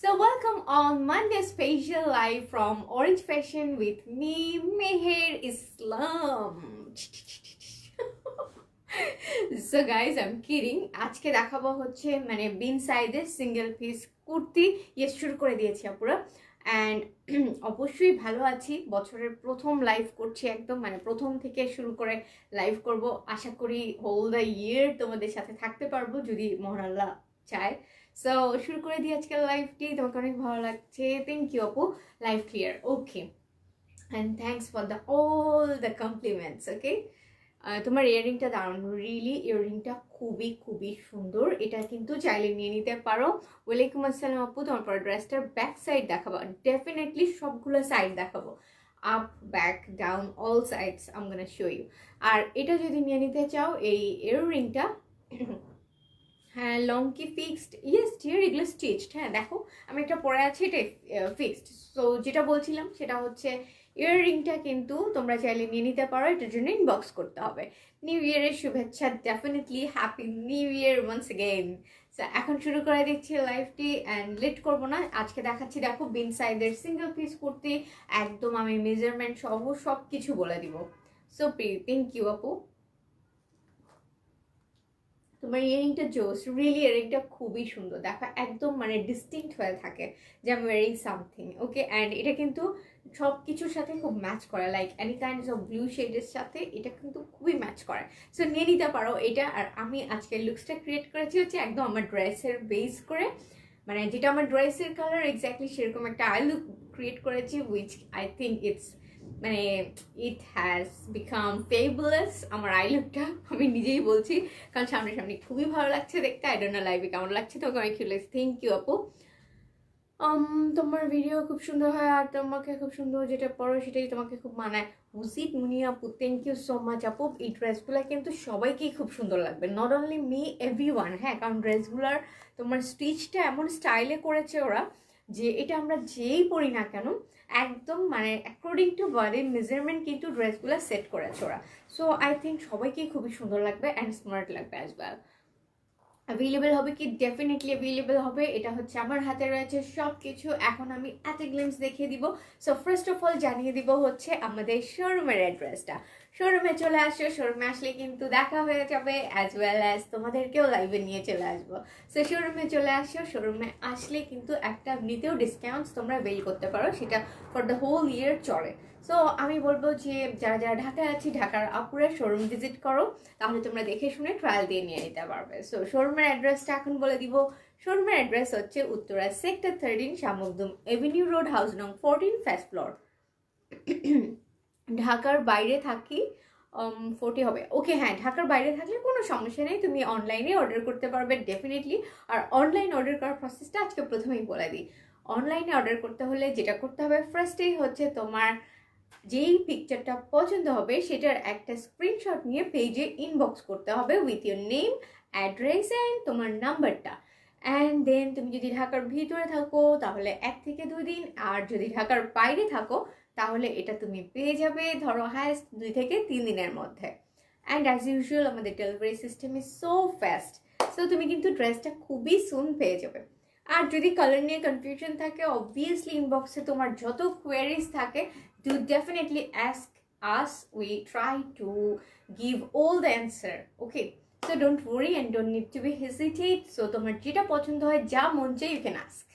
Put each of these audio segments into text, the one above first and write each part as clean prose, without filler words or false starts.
So welcome on Monday special live from Orange Fashion with me, Meher Islam. So guys, I'm kidding. আজকে দেখাবো হচ্ছে মানে বিন সাইজের single piece kurti শুরু করে দিয়েছি আপুরা অ্যান্ড অবশ্যই ভালো আছি। বছরের প্রথম লাইভ করছি, একদম মানে প্রথম থেকে শুরু করে লাইভ করব। আশা করি হোল দ্য ইয়ার তোমাদের সাথে থাকতে পারবো যদি মহান আল্লাহ চায়। সো শুরু করে দিই আজকের লাইভটি। তোমাকে অনেক ভালো লাগছে, থ্যাংক ইউ আপু। Live clear, okay, and thanks for the all the compliments. Okay, তোমার ইয়াররিংটা দারুণ, রিয়েলি ইয়াররিংটা খুবই খুবই সুন্দর। এটা কিন্তু চাইলে নিয়ে নিতে পারো। ওয়ালাইকুম আসসালাম আপু, তোমার পর ড্রেসটার ব্যাক সাইড দেখাবো, ডেফিনেটলি সবগুলো সাইড দেখাবো, up back down all sides I am gonna show you. আর এটা যদি নিয়ে নিতে চাও এই ইয়াররিংটা, হ্যাঁ লং কি ফিক্সড? ইয়েস ডিয়ার, এগুলো স্টিচড। হ্যাঁ দেখো আমি একটা পরে আছি, এটা ফিক্সড। সো যেটা বলছিলাম সেটা হচ্ছে ইয়াররিংটা কিন্তু তোমরা চাইলে নিয়ে নিতে পারো, এটার জন্য ইনবক্স করতে হবে। নিউ ইয়ারের শুভেচ্ছা, definitely happy new year once again. So এখন শুরু করে দিচ্ছি লাইভটি অ্যান্ড লেট করবো না। আজকে দেখাচ্ছি, দেখো বিন সাইজের সিঙ্গেল পিস কুর্তি, একদম আমি মেজারমেন্ট সহ সব কিছু বলে দিব। সো থ্যাংক ইউ আপু, তোমার ইয়ারিংটা জোস, রিয়েলি ইয়ারিংটা খুবই সুন্দর। দেখা একদম মানে ডিস্টিংক্ট হয়ে থাকে যে আমি ওয়ারিং সামথিং। ওকে, অ্যান্ড এটা কিন্তু সব কিছুর সাথে খুব ম্যাচ করে, like any kinds of blue শেডের সাথে এটা কিন্তু খুবই ম্যাচ করে। সো নিয়ে নিতে পারো এটা। আর আমি আজকের লুকসটা ক্রিয়েট করেছি হচ্ছে একদম আমার ড্রেসের বেস করে, মানে যেটা আমার ড্রেসের কালার এক্স্যাক্টলি সেরকম একটা আই লুক ক্রিয়েট করেছি, উইচ আই থিঙ্ক ইটস মানে ইট হ্যাজ বিকাম ফেবুলাস। আমার আই লুকটা আমি নিজেই বলছি, কারণ সামনে সামনে খুবই ভালো লাগছে দেখতে। আই ডোন্ট নো লাইভে কেমন লাগছে, তোমাকে অনেক ভালো লাগছে, থ্যাংক ইউ আপু। তোমার ভিডিও খুব সুন্দর হয় আর তোমাকে খুব সুন্দর যেটা পড়ো সেটাই তোমাকে খুব মানায়। হুসিদ মুনি আপু, থ্যাংক ইউ সো মাচ আপু। এই ড্রেসগুলো কিন্তু সবাইকেই খুব সুন্দর লাগবে, নট অনলি মি, এভরিওয়ান। হ্যাঁ, কারণ ড্রেসগুলোর তোমার স্টিচটা এমন স্টাইলে করেছে ওরা যে এটা আমরা যেই পরি না কেন একদম মানে অ্যাকর্ডিং টু বডির মেজারমেন্ট কিন্তু ড্রেসগুলো সেট করেছে ওরা। সো আই থিঙ্ক সবাইকেই খুবই সুন্দর লাগবে অ্যান্ড স্মার্ট লাগবে অ্যাজ ওয়েল। অ্যাভেলেবেল হবে কি? ডেফিনেটলি অ্যাভেলেবেল হবে, এটা হচ্ছে আমার হাতে রয়েছে সব কিছু। এখন আমি এত গ্লিমস দেখিয়ে দিব। সো ফার্স্ট অফ অল জানিয়ে দিব হচ্ছে আমাদের শোরুমের অ্যাড্রেসটা। শোরুমে চলে আসো, শোরুমে আসলে কিন্তু দেখা হয়ে যাবে অ্যাজ ওয়েল অ্যাজ তোমাদেরকেও লাইভে নিয়ে চলে আসবো। সো শোরুমে চলে আসো, শোরুমে আসলে কিন্তু একটা এমনিতেও ডিসকাউন্টস তোমরা বের করতে পারো, সেটা ফর দ্য হোল ইয়ার চলে। সো আমি বলবো যে যারা যারা ঢাকায় আছি, ঢাকার আপুরে শোরুম ভিজিট করো, তাহলে তোমরা দেখে শুনে ট্রায়াল দিয়ে নিয়ে নিতে পারবে। সো শোরুমের অ্যাড্রেসটা এখন বলে দিব। শোরুমের অ্যাড্রেস হচ্ছে Uttara sector 13, Shamukdam avenue road, house নং 14, ফার্স্ট ফ্লোর। ঢাকার বাইরে থাকি 40 হবে। ওকে, হ্যাঁ ঢাকার বাইরে থাকলে কোনো সমস্যা নেই, তুমি অনলাইনে অর্ডার করতে পারবে ডেফিনেটলি। আর অনলাইন অর্ডার করার প্রসেসটা আজকে প্রথমেই বলে দিই। অনলাইনে অর্ডার করতে হলে যেটা করতে হবে, ফার্স্টেই হচ্ছে তোমার যেই পিকচারটা পছন্দ হবে সেটার একটা স্ক্রিনশট নিয়ে পেজে ইনবক্স করতে হবে with your name, address and তোমার নাম্বারটা। অ্যান্ড দেন তুমি যদি ঢাকার ভিতরে থাকো তাহলে 1 থেকে 2 দিন, আর যদি ঢাকার বাইরে থাকো তাহলে এটা তুমি পেয়ে যাবে ধরো হায়েস্ট 2 থেকে 3 দিনের মধ্যে। অ্যান্ড অ্যাজ ইউজুয়াল আমাদের delivery system is so fast. So তুমি কিন্তু ড্রেসটা খুবই সুন পেয়ে যাবে। আর যদি কালার নিয়ে কনফিউশন থাকে, অবভিয়াসলি ইনবক্সে তোমার যত কোয়ারিজ থাকে, do definitely ask us. We try to give all the answer. Okay, so don't worry and don't need to be hesitate. So তোমার যেটা পছন্দ হয়, যা মন চাই you can ask.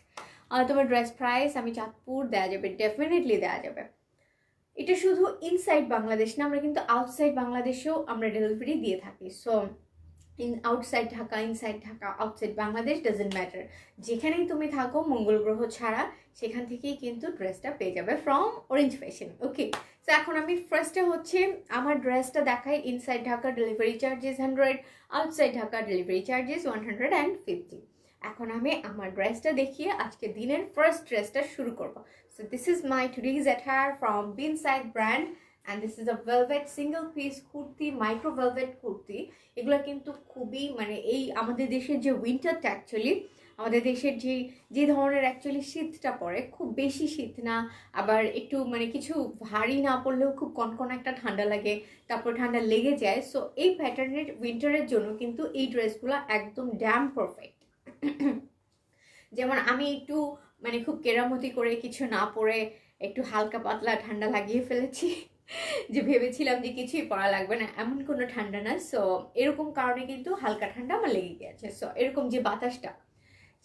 তোমার ড্রেস প্রাইস আমি চাঁদপুর দেওয়া যাবে, ডেফিনেটলি দেওয়া যাবে। এটা শুধু ইনসাইড বাংলাদেশ না, আমরা কিন্তু আউটসাইড বাংলাদেশেও আমরা ডেলিভারি দিয়ে থাকি। So outside Dhaka, inside Dhaka, outside Bangladesh doesn't matter, যেখানেই তুমি থাকো মঙ্গল গ্রহ ছাড়া সেখান থেকেই কিন্তু ড্রেসটা পেয়ে যাবে ফ্রম অরেঞ্জ ফ্যাশন। ওকে, তো এখন আমি ফার্স্টে হচ্ছে আমার ড্রেসটা দেখাই। Inside Dhaka delivery charges 100, outside Dhaka delivery charges 150। এখন আমি আমার ড্রেসটা দেখিয়ে আজকে দিনের ফার্স্ট ড্রেসটা শুরু করবো। So this is my today's attire from bin Side brand and this is a velvet single piece kurti, micro velvet kurti. এগুলো কিন্তু খুবই মানে এই আমাদের দেশের যে উইন্টারটা অ্যাকচুয়ালি আমাদের দেশের যে ধরনের অ্যাকচুয়ালি শীতটা পড়ে, খুব বেশি শীত না, আবার একটু মানে কিছু ভারী না পড়লেও খুব কনকনা একটা ঠান্ডা লাগে, তারপর ঠান্ডা লেগে যায়। সো এই প্যাটার্নের উইন্টারের জন্য কিন্তু এই ড্রেসগুলো একদম ড্যাম পারফেক্ট। যেমন আমি একটু মানে খুব কেরামতি করে কিছু না পরে একটু হালকা পাতলা ঠান্ডা লাগিয়ে ফেলেছি। যে ভেবেছিলাম যে কিছুই পরা লাগবে না, এমন কোনো ঠান্ডা না। সো এরকম কারণে কিন্তু হালকা ঠান্ডা আমার লেগে গেছে। সো এরকম যে বাতাসটা,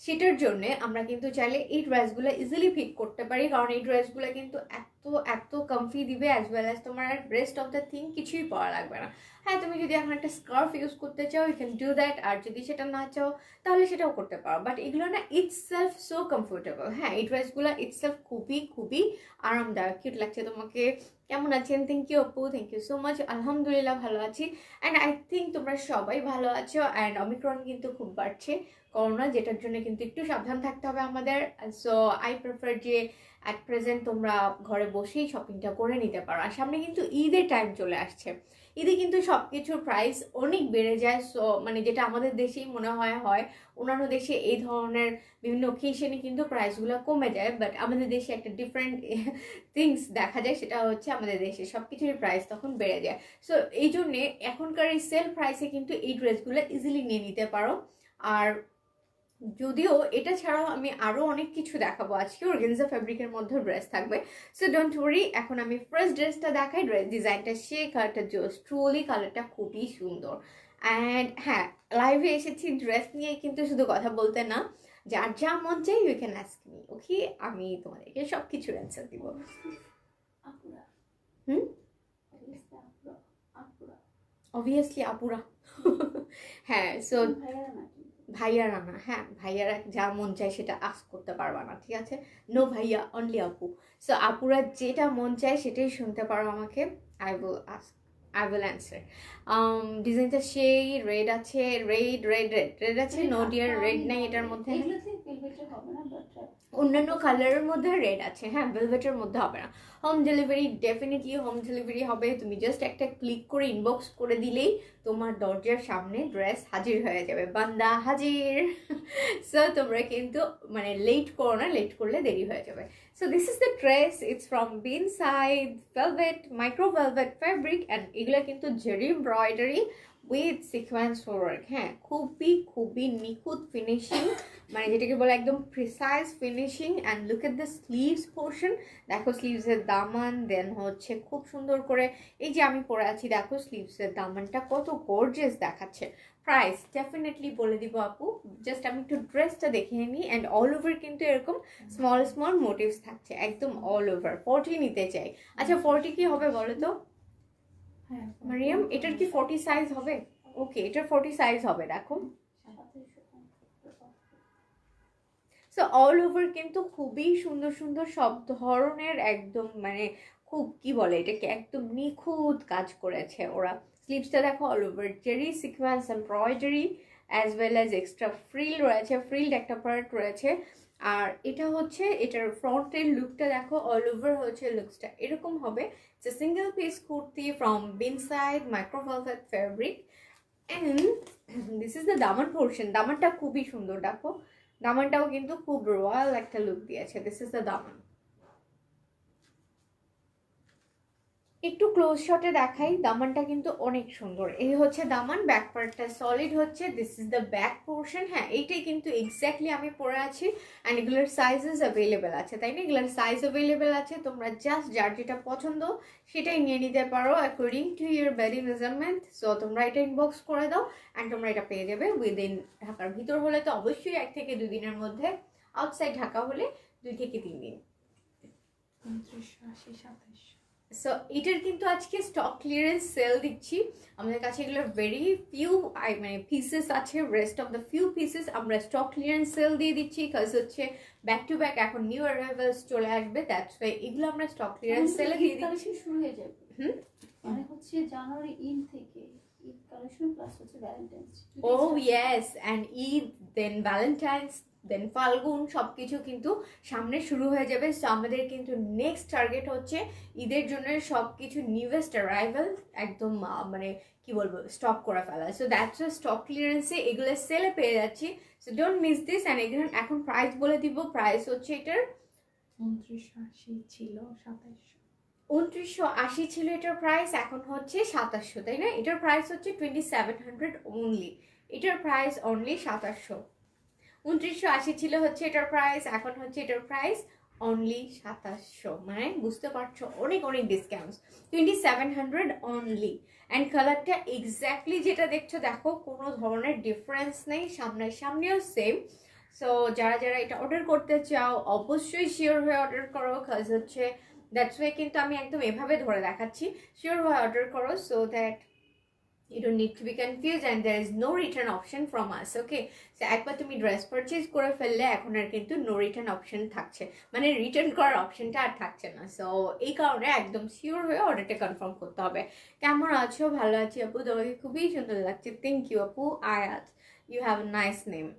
সেটার জন্য আমরা কিন্তু চাইলে এই ড্রেসগুলো ইজিলি ফিট করতে পারি, কারণ এই ড্রেসগুলো কিন্তু এত এত কমফি দিবে, অ্যাজ ওয়েল অ্যাজ তোমার রেস্ট অফ দ্য থিং কিছুই পরা লাগবে না। হ্যাঁ, তুমি যদি এখন একটা স্কার্ফ ইউজ করতে চাও, ইউ ক্যান ডু দ্যাট, আর যদি সেটা না চাও তাহলে সেটাও করতে পারো। বাট এগুলো না ইটসেলফ সো কমফোর্টেবল। হ্যাঁ, এই ড্রেসগুলো ইটসেলফ খুবই খুবই আরামদায়ক। কিউট লাগছে তোমাকে। কেমন আছেন? থ্যাংক ইউ আপু, থ্যাংক ইউ সো মাচ। আলহামদুলিল্লাহ ভালো আছি, অ্যান্ড আই থিঙ্ক তোমরা সবাই ভালো আছো। অ্যান্ড অমিক্রন কিন্তু খুব বাড়ছে, করোনা, যেটার জন্য কিন্তু একটু সাবধান থাকতে হবে আমাদের। সো আই প্রেফার যে অ্যাট প্রেজেন্ট তোমরা ঘরে বসেই শপিংটা করে নিতে পারো। আর সামনে কিন্তু ঈদের টাইম চলে আসছে, ঈদে কিন্তু সব কিছুর প্রাইস অনেক বেড়ে যায়। সো মানে যেটা আমাদের দেশেই মনে হয় অন্যান্য দেশে এই ধরনের বিভিন্ন অকেশনে কিন্তু প্রাইসগুলো কমে যায়, বাট আমাদের দেশে একটা ডিফারেন্ট থিংস দেখা যায়, সেটা হচ্ছে আমাদের দেশে সব কিছুর প্রাইস তখন বেড়ে যায়। সো এই জন্যে এখনকার এই সেল প্রাইসে কিন্তু এই ড্রেসগুলো ইজিলি নিয়ে নিতে পারো। আর যদিও এটা ছাড়াও আমি আরো অনেক কিছু দেখাবো আজকে, অর্গানজা ফ্যাব্রিকের মধ্যে ড্রেস থাকবে। সো ডোন্ট ওয়ারি, এখন আমি ফার্স্ট ড্রেসটা দেখাই। ড্রেস ডিজাইনটা, সেই কালারটা জাস্ট ট্রুলি কালারটা খুবই সুন্দর। অ্যান্ড হ্যাঁ, লাইভে এসেছি ড্রেস নিয়ে কিন্তু শুধু কথা বলতে না, যার যা মন চাই ইউ ক্যান আস্ক মি, ওকে? আমি তোমাদেরকে সব কিছুর অ্যান্সার দিব। অবভিয়াসলি আপুরা। হ্যাঁ, সো ভাইয়ারা না, হ্যাঁ ভাইয়ারা যা মন চায় সেটা আস্ক করতে পারবা না, ঠিক আছে? নো ভাইয়া, অনলি আপু। সো আপুরা যেটা মন চায় সেটাই শুনতে পারো আমাকে। I will ask, I will answer. ডিজাইনটা সেই রেড আছে, রেড আছে। নো ডিয়ার, রেড নাই এটার মধ্যে। অন্যান্য কালারের মধ্যে রেড আছে, হ্যাঁ, ভেলভেটের মধ্যে হবে না। Home delivery, definitely home delivery হবে। তুমি জাস্ট একটা ক্লিক করে ইনবক্স করে দিলেই তোমার দরজার সামনে ড্রেস হাজির হয়ে যাবে, বান্দা হাজির। সো তোমরা কিন্তু মানে লেট করো না, লেট করলে দেরি হয়ে যাবে। So this is the dress, it's from Binside velvet, micro velvet fabric, and এগুলো কিন্তু zari embroidery with sequence work. হ্যাঁ, খুবই খুবই নিখুঁত ফিনিশিং, মানে যেটাকে বলে একদম precise finishing. And look at the sleeves portion, দেখো স্লিভসের দামান, দেন হচ্ছে খুব সুন্দর করে এই যে আমি পরে আছি, দেখো স্লিভসের দামানটা কত গর্জিয়াস দেখাচ্ছে। প্রাইস ডেফিনেটলি বলে দিব আপু, জাস্ট আমি একটু ড্রেসটা দেখে নিই। অ্যান্ড অল ওভার কিন্তু এরকম স্মল স্মল মোটিভস থাকছে একদম অল ওভার। 40 নিতে চাই। আচ্ছা 40 কি হবে বলো তো মারিয়াম? এটার কি 40 সাইজ হবে? ওকে, এটার 40 সাইজ হবে, দেখো। সো অল ওভার কিন্তু খুবই সুন্দর সুন্দর সব ধরনের একদম মানে খুব কি বলে এটাকে, একদম নিখুঁত কাজ করেছে ওরা। স্লিভসটা দেখো all over zari sequence embroidery, as well as extra frill রয়েছে, ফ্রিলড একটা পার্ট রয়েছে। আর এটা হচ্ছে এটার ফ্রন্টের লুকটা দেখো, অল ওভার হচ্ছে লুকসটা এরকম হবে। যে single piece kurti from Binside micro velvet fabric. And this is the Daman portion. দামানটা খুবই সুন্দর, দেখো দামানটাও কিন্তু খুব রয়্যাল একটা লুক দিয়েছে। দিস ইজ দ্য দামান। একটু ক্লোজ শটে দেখাই, দামানটা কিন্তু অনেক সুন্দর। এই হচ্ছে দামান, ব্যাক পার্টটা সলিড হচ্ছে। This is the back portion. হ্যাঁ, এইটাই কিন্তু এক্স্যাক্টলি আমি পরে আছি। অ্যান্ড এগুলোর সাইজেস অ্যাভেলেবেল আছে, তাই না? এগুলোর সাইজ অ্যাভেলেবেল আছে, তোমরা জাস্ট যার যেটা পছন্দ সেটাই নিয়ে নিতে পারো according to your body measurement. So তোমরা এটা ইনবক্স করে দাও অ্যান্ড তোমরা এটা পেয়ে যাবে উইদিন। ঢাকার ভিতর হলে তো অবশ্যই 1 থেকে 2 দিনের মধ্যে, আউটসাইড ঢাকা হলে 2 থেকে 3 দিন। 2980 সো এটার কিন্তু আজকে স্টক ক্লিয়ারেন্স সেল দিচ্ছি। আমাদের কাছে এগুলো ভেরি ফিউ মানে পিসেস আছে, rest of the few pieces আমরা স্টক ক্লিয়ারেন্স সেল দিয়ে দিচ্ছি। কাজ হচ্ছে ব্যাক টু ব্যাক এখন নিউ অ্যারাইভালস চলে আসবে, দ্যাটস ওয়াই এগুলো আমরা স্টক ক্লিয়ারেন্স সেলে দিয়ে দিচ্ছি। শুরু হয়ে যাবে, মানে হচ্ছে জানুয়ারি ইন থেকে ঈদ কালেকশন প্লাস হচ্ছে ভ্যালেন্টাইন্স। ও yes, and Eid then Valentine's then Falgun সবকিছু কিন্তু সামনে শুরু হয়ে যাবে। সো আমাদের কিন্তু নেক্সট টার্গেট হচ্ছে ঈদের জন্য সবকিছু নিউয়েস্ট অ্যারাইভাল একদম মানে কি বলবো স্টক করে ফেলা। সো দ্যাটস স্টক ক্লিয়ারেন্সে এগুলো সেলে পেয়ে যাচ্ছি। So don't miss this. And এখানে এখন প্রাইস বলে দিব। প্রাইস হচ্ছে এটার 2980 ছিল 2700, 2980 ছিল এটার প্রাইস, এখন হচ্ছে 2700, তাই না? এটার প্রাইস হচ্ছে 2700 অনলি। এটার প্রাইস অনলি 2700। 2980 ছিল হচ্ছে এটার প্রাইস, এখন হচ্ছে এটার প্রাইস অনলি 2700, মানে বুঝতে পারছো অনেক অনেক ডিসকাউন্টস। 2700 অনলি। অ্যান্ড কালারটা এক্স্যাক্টলি যেটা দেখছো দেখো, কোনো ধরনের ডিফারেন্স নেই, সামনের সামনেও সেম। সো যারা যারা এটা অর্ডার করতে চাও অবশ্যই শিওর হয়ে অর্ডার করো, কাজ হচ্ছে দ্যাটস ওয়ে কিন্তু আমি একদম এভাবে ধরে দেখাচ্ছি, শিওর হয়ে অর্ডার করো so that you don't need to be confused and there is no return option from us, okay? So একবার তুমি ড্রেস পারচেজ করে ফেললে এখন আর কিন্তু নো রিটার্ন অপশন থাকছে, মানে রিটার্ন করার অপশনটা আর থাকছে না। সো এই কারণে একদম শিওর হয়ে অর্ডারটা কনফার্ম করতে হবে। কেমন আছো? ভালো আছি আপু, তোমাকে খুবই সুন্দর লাগছে। থ্যাংক ইউ আপু। আয়াত, you have a nice name.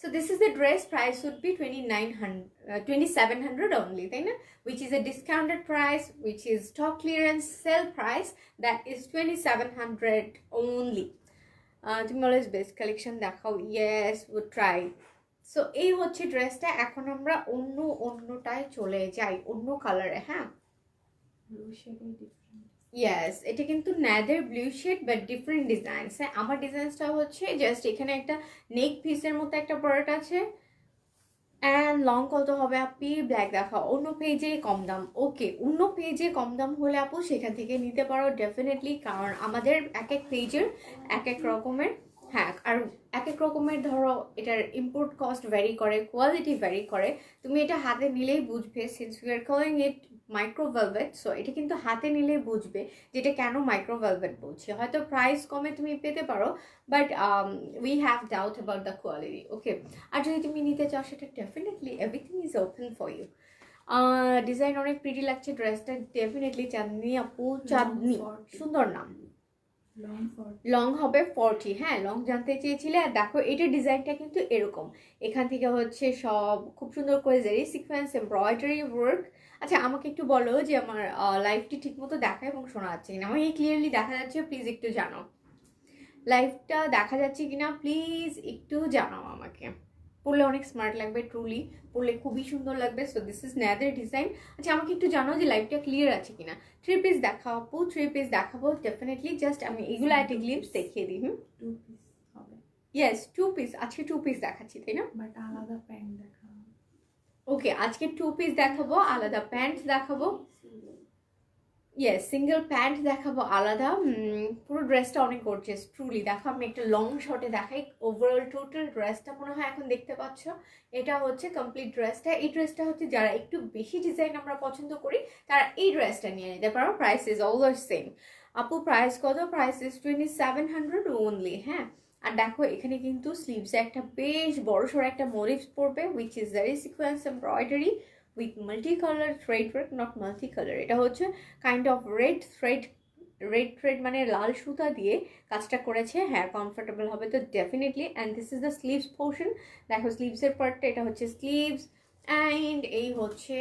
So this is the dress price would be 2700 only, তাই না? Which is a discounted price, which is stock clearance sale price, that is 2700 only. তুমি অলওয়েজ বেস্ট কালেকশন দেখাও, yes would try. So এই হচ্ছে ড্রেসটা। এখন আমরা অন্যটায় চলে যাই, অন্য কালারে। হ্যাঁ, ইয়েস, এটা কিন্তু another blue shade but different designs. হ্যাঁ, আমার ডিজাইনসটা হচ্ছে জাস্ট এখানে একটা নেক পিসের মতো একটা প্রোডাক্ট আছে। অ্যান্ড লং কত হবে আপনি? ব্ল্যাক দেখাও। অন্য পেজে কম দাম, ওকে, অন্য পেজে কম দাম হলে আপু সেখান থেকে নিতে পারো ডেফিনেটলি, কারণ আমাদের এক এক পেজের এক এক রকমের, হ্যাঁ, আর এক এক রকমের ধরো এটার ইম্পোর্ট কস্ট ভ্যারি করে, কোয়ালিটি ভ্যারি করে। তুমি এটা হাতে নিলেই বুঝবে, since we are calling it micro velvet, so এটা কিন্তু হাতে নিলেই বুঝবে যেটা কেন মাইক্রো ভেলভেট বলছি। হয়তো প্রাইস কমে তুমি পেতে পারো, but we have doubt about the quality, okay? আর যদি তুমি নিতে চাও সেটা definitely everything is open for you. Design অনেক প্রিটি লাগছে ড্রেসটা, ডেফিনেটলি চাঁদনি আপু, চাঁদনি সুন্দর নাম। লং হবে 40, হ্যাঁ লং জানতে চেয়েছিলে। আর দেখো এটার ডিজাইনটা কিন্তু এরকম, এখান থেকে হচ্ছে সব খুব সুন্দর করে জারি সিকোয়েন্স এমব্রয়ডারি ওয়ার্ক। আচ্ছা আমাকে একটু বলো যে আমার লাইভটি ঠিক মতো দেখা এবং শোনা যাচ্ছে কিনা, আমাকে ক্লিয়ারলি দেখা যাচ্ছে প্লিজ একটু জানাও, লাইভটা দেখা যাচ্ছে কিনা প্লিজ একটু জানাও আমাকে। পরলে অনেক স্মার্ট লাগবে, ট্রুলি পরলে খুবই সুন্দর লাগবে। So this is another design. আচ্ছা আমাকে একটু জানাও যে লাইভটা ক্লিয়ার আছে কিনা। 3 পিস দেখাও আপু, 3 পিস দেখাবো ডেফিনেটলি। জাস্ট আমি এগুলো একটা গ্লিপস দেখিয়ে দিই। 2 পিস হবে। ইয়েস 2 পিস, আজকে 2 পিস দেখাচ্ছি তাই না? বাট আলাদা প্যান্ট দেখাও। ওকে, আজকে 2 পিস দেখাবো, আলাদা প্যান্ট দেখাবো। ইয়েস, সিঙ্গেল প্যান্ট দেখাবো আলাদা। পুরো ড্রেসটা অনেক গর্জিয়াস ট্রুলি। দেখো আমি একটা লং শটে দেখাই, ওভারঅল টোটাল ড্রেসটা মনে হয় এখন দেখতে পাচ্ছ। এটা হচ্ছে কমপ্লিট ড্রেসটা। এই ড্রেসটা হচ্ছে যারা একটু বেশি ডিজাইন আমরা পছন্দ করি তারা এই ড্রেসটা নিয়ে নিতে পারো। Price is always same. আপু প্রাইস কত? Price is 2700 only. হ্যাঁ, আর দেখো এখানে কিন্তু স্লিভসে একটা বেশ বড়সড় একটা মোটিভস পড়বে, which is very sequence embroidery with multicolored thread work, not multicolor। এটা হচ্ছে কাইন্ড অফ রেড থ্রেড মানে লাল সুতা দিয়ে কাজটা করেছে। হ্যাঁ, কমফোর্টেবল হবে তো definitely. And this is the sleeves portion. দেখো স্লিভসের পার্টটা, এটা হচ্ছে স্লিভস। অ্যান্ড এই হচ্ছে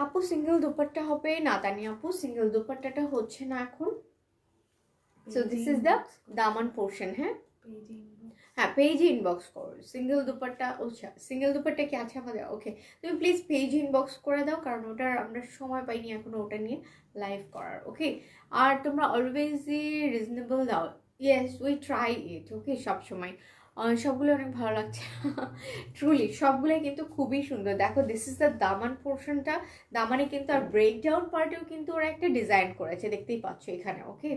আপু সিঙ্গেল দুপাট্টা হবে না তানি আপু, সিঙ্গেল দুপাট্টাটা হচ্ছে না এখন। So this is the Daman portion. হ্যাঁ পেজে ইনবক্স করো সিঙ্গেল দুপাট্টা। আচ্ছা সিঙ্গেল দুপাট্টা কি আছে আমাদের? ওকে, তুমি প্লিজ পেজে ইনবক্স করে দাও, কারণ ওটার আমরা সময় পাইনি এখনো ওটা নিয়ে লাইভ করার, ওকে? আর তোমরা অলওয়েজই রিজনেবল দাও। ইয়েস উই ট্রাই ইট, ওকে? সবসময় সবগুলো অনেক ভালো লাগছে ট্রুলি, সবগুলোই কিন্তু খুবই সুন্দর। দেখো দিস ইজ দ্য দামান পোর্শনটা। দামানে কিন্তু আর ব্রেকডাউন পার্টেও কিন্তু ওরা একটা ডিজাইন করেছে, দেখতেই পাচ্ছ এখানে, ওকে?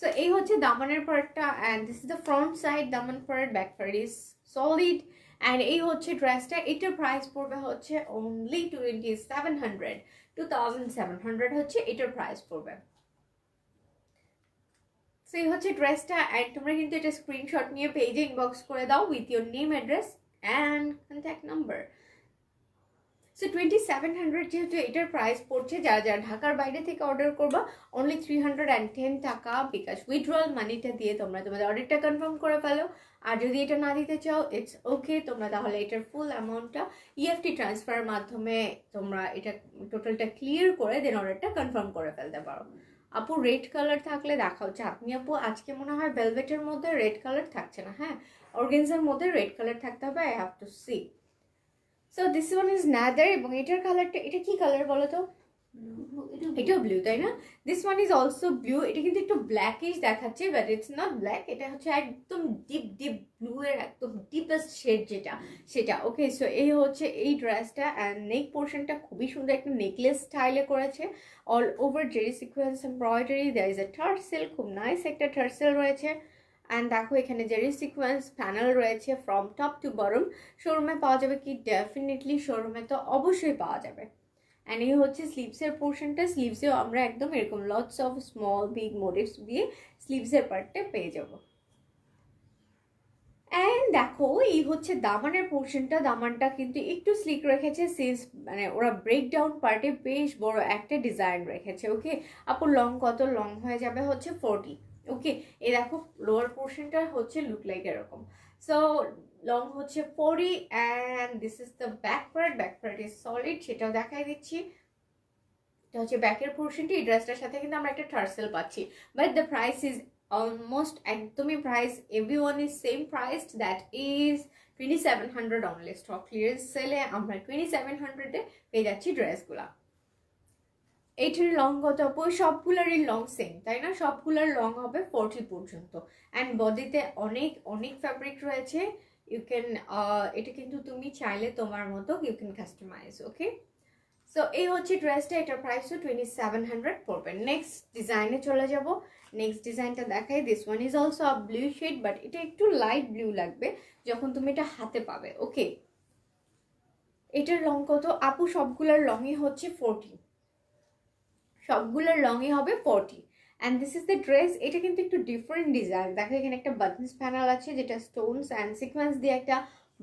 সো এই হচ্ছে দামানের পার্টটা। And this is the front side দামান part, back part is solid. And এই হচ্ছে ড্রেসটা। এটার প্রাইস পড়বে হচ্ছে অনলি 2700 হচ্ছে এটার প্রাইস পড়বে। সো এই হচ্ছে ড্রেসটা। অ্যান্ড তোমরা কিন্তু এটা স্ক্রিনশট নিয়ে পেজে ইনবক্স করে দাও with your name, address and contact number. So 2700 যেহেতু এটার প্রাইস পড়ছে, যারা যারা ঢাকার বাইরে থেকে অর্ডার করবা অনলি 310 টাকা বিকাশ উইথড্রয়াল মানিটা দিয়ে তোমরা তোমাদের অর্ডারটা কনফার্ম করে ফেলো। আর যদি এটা না দিতে চাও ইটস ওকে, তোমরা তাহলে এটার ফুল অ্যামাউন্টটা ইএফটি ট্রান্সফারের মাধ্যমে তোমরা এটা টোটালটা ক্লিয়ার করে দেন অর্ডারটা কনফার্ম করে ফেলতে পারো। আপু রেড কালার থাকলে দেখাও। চাঁদনি আপু আজকে মনে হয় ভেলভেটের মধ্যে রেড কালার থাকছে না, হ্যাঁ অর্গেনজার মধ্যে রেড কালার থাকতে হবে। I have to see. So this one is another. এবং এটার কালারটা, এটা কি কালার বলো তো? এটাও ব্লু তাই না? This one is also blue. এটা কিন্তু একটু ব্ল্যাকিশ দেখাচ্ছে, বাট ইটস নট ব্ল্যাক, এটা হচ্ছে একদম ডিপ ডিপ ব্লু এর একদম ডিপেস্ট শেড যেটা সেটা। ওকে, সো এই হচ্ছে এই ড্রেসটা। অ্যান্ড নেক পোর্শনটা খুবই সুন্দর, একটা নেকলেস স্টাইলে করেছে, all over zari sequence embroidery, there is a tassel, খুব নাইস একটা টার্সেল রয়েছে। অ্যান্ড দেখো এখানে জেরি সিকোয়েন্স প্যানেল রয়েছে ফ্রম টপ টু বটম। শোরুমে পাওয়া যাবে কি? ডেফিনেটলি শোরুমে তো অবশ্যই পাওয়া যাবে। অ্যান্ড এই হচ্ছে স্লিভসের পোর্শনটা। স্লিভসেও আমরা একদম এরকম lots of small big motives দিয়ে স্লিভসের পার্টটা পেয়ে যাব। অ্যান্ড দেখো এই হচ্ছে দামানের পোর্শনটা। দামানটা কিন্তু একটু স্লিক রেখেছে, সিন্স মানে ওরা ব্রেকডাউন পার্টে বেশ বড় একটা ডিজাইন রেখেছে। ওকে আপুর লং কত? লং হয়ে যাবে হচ্ছে 40। ওকে, এই দেখো লোয়ার পোর্শনটা হচ্ছে লুক লাইক এরকম। সো লং হচ্ছে 40 and this is the back part. Back part is solid, সেটাও দেখাই দিচ্ছি। এটা হচ্ছে ব্যাকের পোর্শনটি। এই ড্রেসটার সাথে কিন্তু আমরা একটা টার্সেল পাচ্ছি, but the price is almost একদমই price, everyone is same priced, that is 2700 only. Stock clearance সেলে আমরা 2700-এ পেয়ে যাচ্ছি ড্রেসগুলা। এইটার লং কত আপু? সবগুলারই লং সেম তাই না? সবগুলার লং হবে 40 পর্যন্ত। অ্যান্ড বডিতে অনেক অনেক ফ্যাব্রিক রয়েছে। ইউ ক্যান এটা কিন্তু তুমি চাইলে তোমার মতো you can customise. Okay, so এই হচ্ছে ড্রেসটা, এটার প্রাইসও 2700 পড়বে। নেক্সট ডিজাইনে চলে যাব। নেক্সট ডিজাইনটা দেখাই। This one is also a blue shade, but এটা একটু লাইট ব্লু লাগবে যখন তুমি এটা হাতে পাবে। ওকে, এটার লং কত আপু? সবগুলার লংই হচ্ছে 40, সবগুলোর লংই হবে 40। And this is the dress. এটা কিন্তু একটু ডিফারেন্ট ডিজাইন। দেখো এখানে একটা বাটনস প্যানেল আছে, যেটা স্টোনস অ্যান্ড সিকোয়েন্স দিয়ে একটা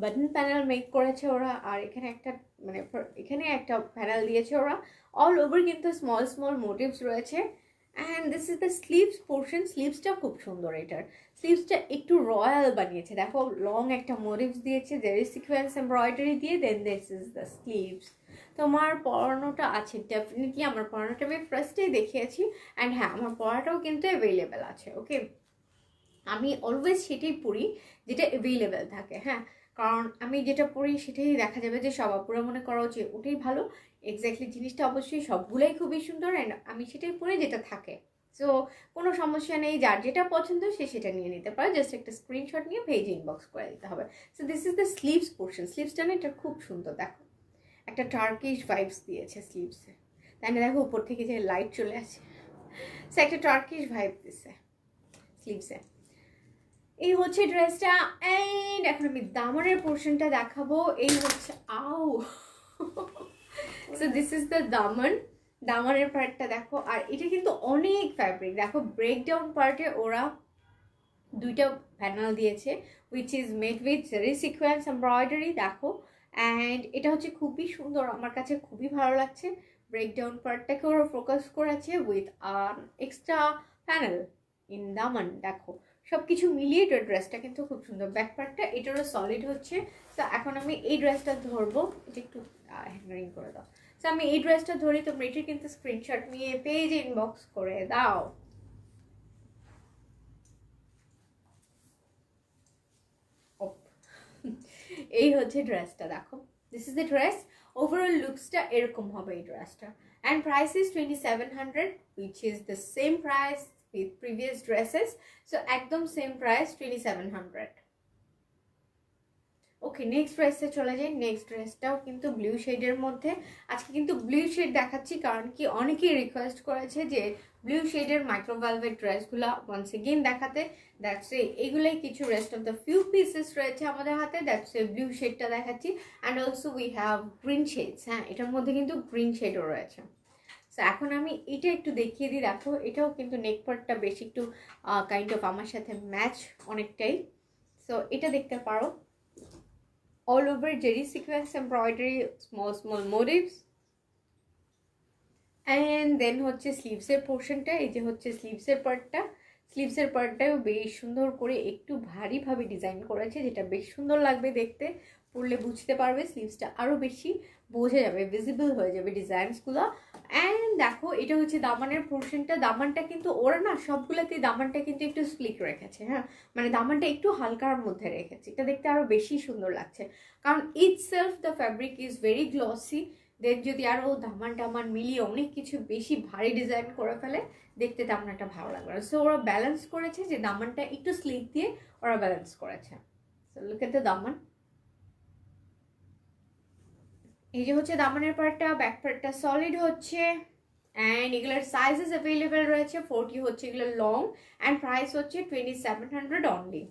বাটন প্যানেল মেক করেছে ওরা। আর এখানে একটা মানে এখানে একটা প্যানেল দিয়েছে ওরা। অল ওভার কিন্তু স্মল স্মল মোটিভস রয়েছে। And this is the sleeves portion. স্লিভসটা খুব সুন্দর, এটার স্লিভসটা একটু রয়্যাল বানিয়েছে। দেখো লং একটা মোটিভস দিয়েছে, জেরি সিকোয়েন্স এমব্রয়ডারি দিয়ে, দেন দিস ইজ দ্য স্লিভস। তোমার পড়ানোটা আছে ডেফিনেটলি, আমার পড়ানোটা আমি ফার্স্টেই দেখিয়েছি। অ্যান্ড হ্যাঁ, আমার পড়াটাও কিন্তু অ্যাভেলেবেল আছে। ওকে, আমি অলওয়েজ সেটাই পড়ি যেটা অ্যাভেলেবেল থাকে। হ্যাঁ, কারণ আমি যেটা পড়ি সেটাই দেখা যাবে যে সব আপুরা মনে করা উচিত ওটাই ভালো। এক্স্যাক্টলি জিনিসটা অবশ্যই সবগুলাই খুবই সুন্দর, অ্যান্ড আমি সেটাই পড়ি যেটা থাকে। সো কোনো সমস্যা নেই, যার যেটা পছন্দ সে সেটা নিয়ে নিতে পারে। জাস্ট একটা স্ক্রিনশট নিয়ে পেজে ইনবক্স করে দিতে হবে। So this is the sleeves portion. স্লিভসটা না এটা খুব সুন্দর, দেখো একটা টার্কিশ ভাইবস দিয়েছে স্লিভসে, তাই না? দেখো উপর থেকে যে লাইট চলে আসে, সে একটা টার্কিশ ভাইব দিচ্ছে স্লিভসে। এই হচ্ছে ড্রেসটা। অ্যান্ড এখন আমি দামানের পোর্শনটা দেখাবো। এই হচ্ছে আউ সো দিস ইজ দ্য দামান। দামানের পার্টটা দেখো, আর এটা কিন্তু অনেক ফ্যাব্রিক। দেখো ব্রেকডাউন পার্টে ওরা দুইটা প্যানেল দিয়েছে, which is made with Jerry sequence embroidery. দেখো, অ্যান্ড এটা হচ্ছে খুবই সুন্দর, আমার কাছে খুবই ভালো লাগছে। ব্রেকডাউন পার্টটাকে ওরা ফোকাস করেছে উইথ এক্সট্রা প্যানেল ইন দামান। দেখো সব কিছু মিলিয়ে ড্রেসটা কিন্তু খুব সুন্দর। ব্যাক পার্টটা এটারও সলিড হচ্ছে। তো এখন আমি এই ড্রেসটা ধরবো, এটা একটু হ্যাঙ্গারিং করে দাও। তো আমি এই ড্রেসটা ধরি, তোমরা এটার কিন্তু স্ক্রিনশট নিয়ে পেজে ইনবক্স করে দাও। এই হচ্ছে ড্রেসটা, দেখো this is the dress. Overall লুকসটা এরকম হবে এই ড্রেসটা। And price is 2700, which is the same price with previous dresses. So একদম সেম প্রাইস 2700। ওকে, নেক্সট ড্রেসে চলে যাই। নেক্সট ড্রেসটাও কিন্তু ব্লু শেডের মধ্যে। আজকে কিন্তু ব্লু শেড দেখাচ্ছি কারণ কি অনেকেই রিকোয়েস্ট করেছে যে ব্লু শেডের মাইক্রোভেলভেট ড্রেসগুলো ওয়ান্স এগেইন দেখাতে। দ্যাটস এইগুলাই কিছু rest of the few pieces রয়েছে আমাদের হাতে। দ্যাটস ব্লু শেডটা দেখাচ্ছি। And also we have green shades. হ্যাঁ, এটার মধ্যে কিন্তু গ্রিন শেডও রয়েছে। সো এখন আমি এটা একটু দেখিয়ে দিই। দেখো এটাও কিন্তু নেক পার্টটা বেশি একটু কাইন্ড অফ আমার সাথে ম্যাচ অনেকটাই। সো এটা দেখতে পারো, all over jeri sequence embroidery, small small motifs. And then হচ্ছে স্লিভসের পোর্শনটা। এই যে হচ্ছে স্লিভসের পার্টটা। স্লিভসের পার্টটাও বেশ সুন্দর করে একটু ভারীভাবে ডিজাইন করেছে, যেটা বেশ সুন্দর লাগবে দেখতে। পরলে বুঝতে পারবে, স্লিভসটা আরও বেশি বোঝা যাবে, ভিজিবল হয়ে যাবে ডিজাইনসগুলো। অ্যান্ড দেখো এটা হচ্ছে দামানের পোর্শনটা। দামানটা কিন্তু ওরা না সবগুলোতেই দামানটা কিন্তু একটু স্লিক রেখেছে। হ্যাঁ, মানে দামানটা একটু হালকার মধ্যে রেখেছে, এটা দেখতে আরও বেশি সুন্দর লাগছে। কারণ itself the fabric is very glossy, then যদি আরও দামান টামান মিলিয়ে অনেক কিছু বেশি ভারী ডিজাইন করে ফেলে, দেখতে তেমন একটা ভালো লাগবে না। সো ওরা ব্যালেন্স করেছে যে দামানটা একটু স্লিক দিয়ে ওরা ব্যালেন্স করেছে। সো লুক এট দ্য দামান। এই যে হচ্ছে দামানের পার্টটা, ব্যাক পার্টটা সলিড হচ্ছে অ্যান্ড এগুলোর সাইজেস অ্যাভেলেবেল রয়েছে। 40 হচ্ছে এগুলো লং অ্যান্ড প্রাইস হচ্ছে 2700 অনলি।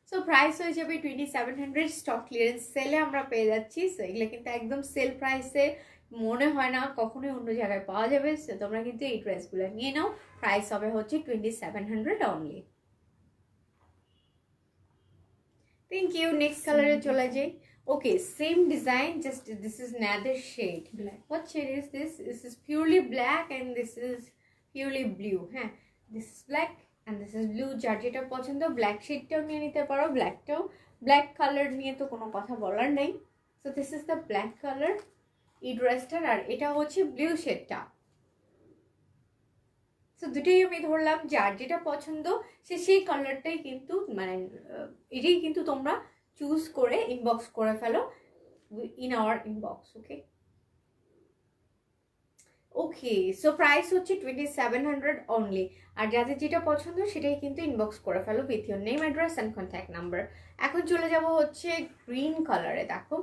সো প্রাইস হয়ে যাবে 2700। স্টক ক্লিয়ারেন্স সেলে আমরা পেয়ে যাচ্ছি। সো এগুলো কিন্তু একদম সেল প্রাইসে, মনে হয় না কখনোই অন্য জায়গায় পাওয়া যাবে। সো তোমরা কিন্তু এই ড্রেসগুলো নিয়ে নাও। প্রাইস হবে হচ্ছে 2700 অনলি। Thank you. নেক্সট কালারে চলে যাই। Okay, same design, just this is another shade. Black. What shade is this? This is purely black and this is purely blue. হ্যাঁ, this is black and this is blue. যার যেটা পছন্দ black শেডটাও নিয়ে নিতে পারো। ব্ল্যাকটাও, ব্ল্যাক কালার নিয়ে তো কোনো কথা বলার নেই। So this is the black colour এই ড্রেসটার, আর এটা হচ্ছে ব্লু শেডটা। সো দুটোই আমি ধরলাম, যার যেটা পছন্দ সে সেই কালারটাই কিন্তু মানে এটাই কিন্তু তোমরা চুজ করে ইনবক্স করে ফেলো in our inbox. Okay okay, so price হচ্ছে 2700 অনলি। আর যাদের যেটা পছন্দ সেটাই কিন্তু ইনবক্স করে ফেলো with your name, address and contact number. এখন চলে যাব হচ্ছে গ্রিন কালারে। দেখো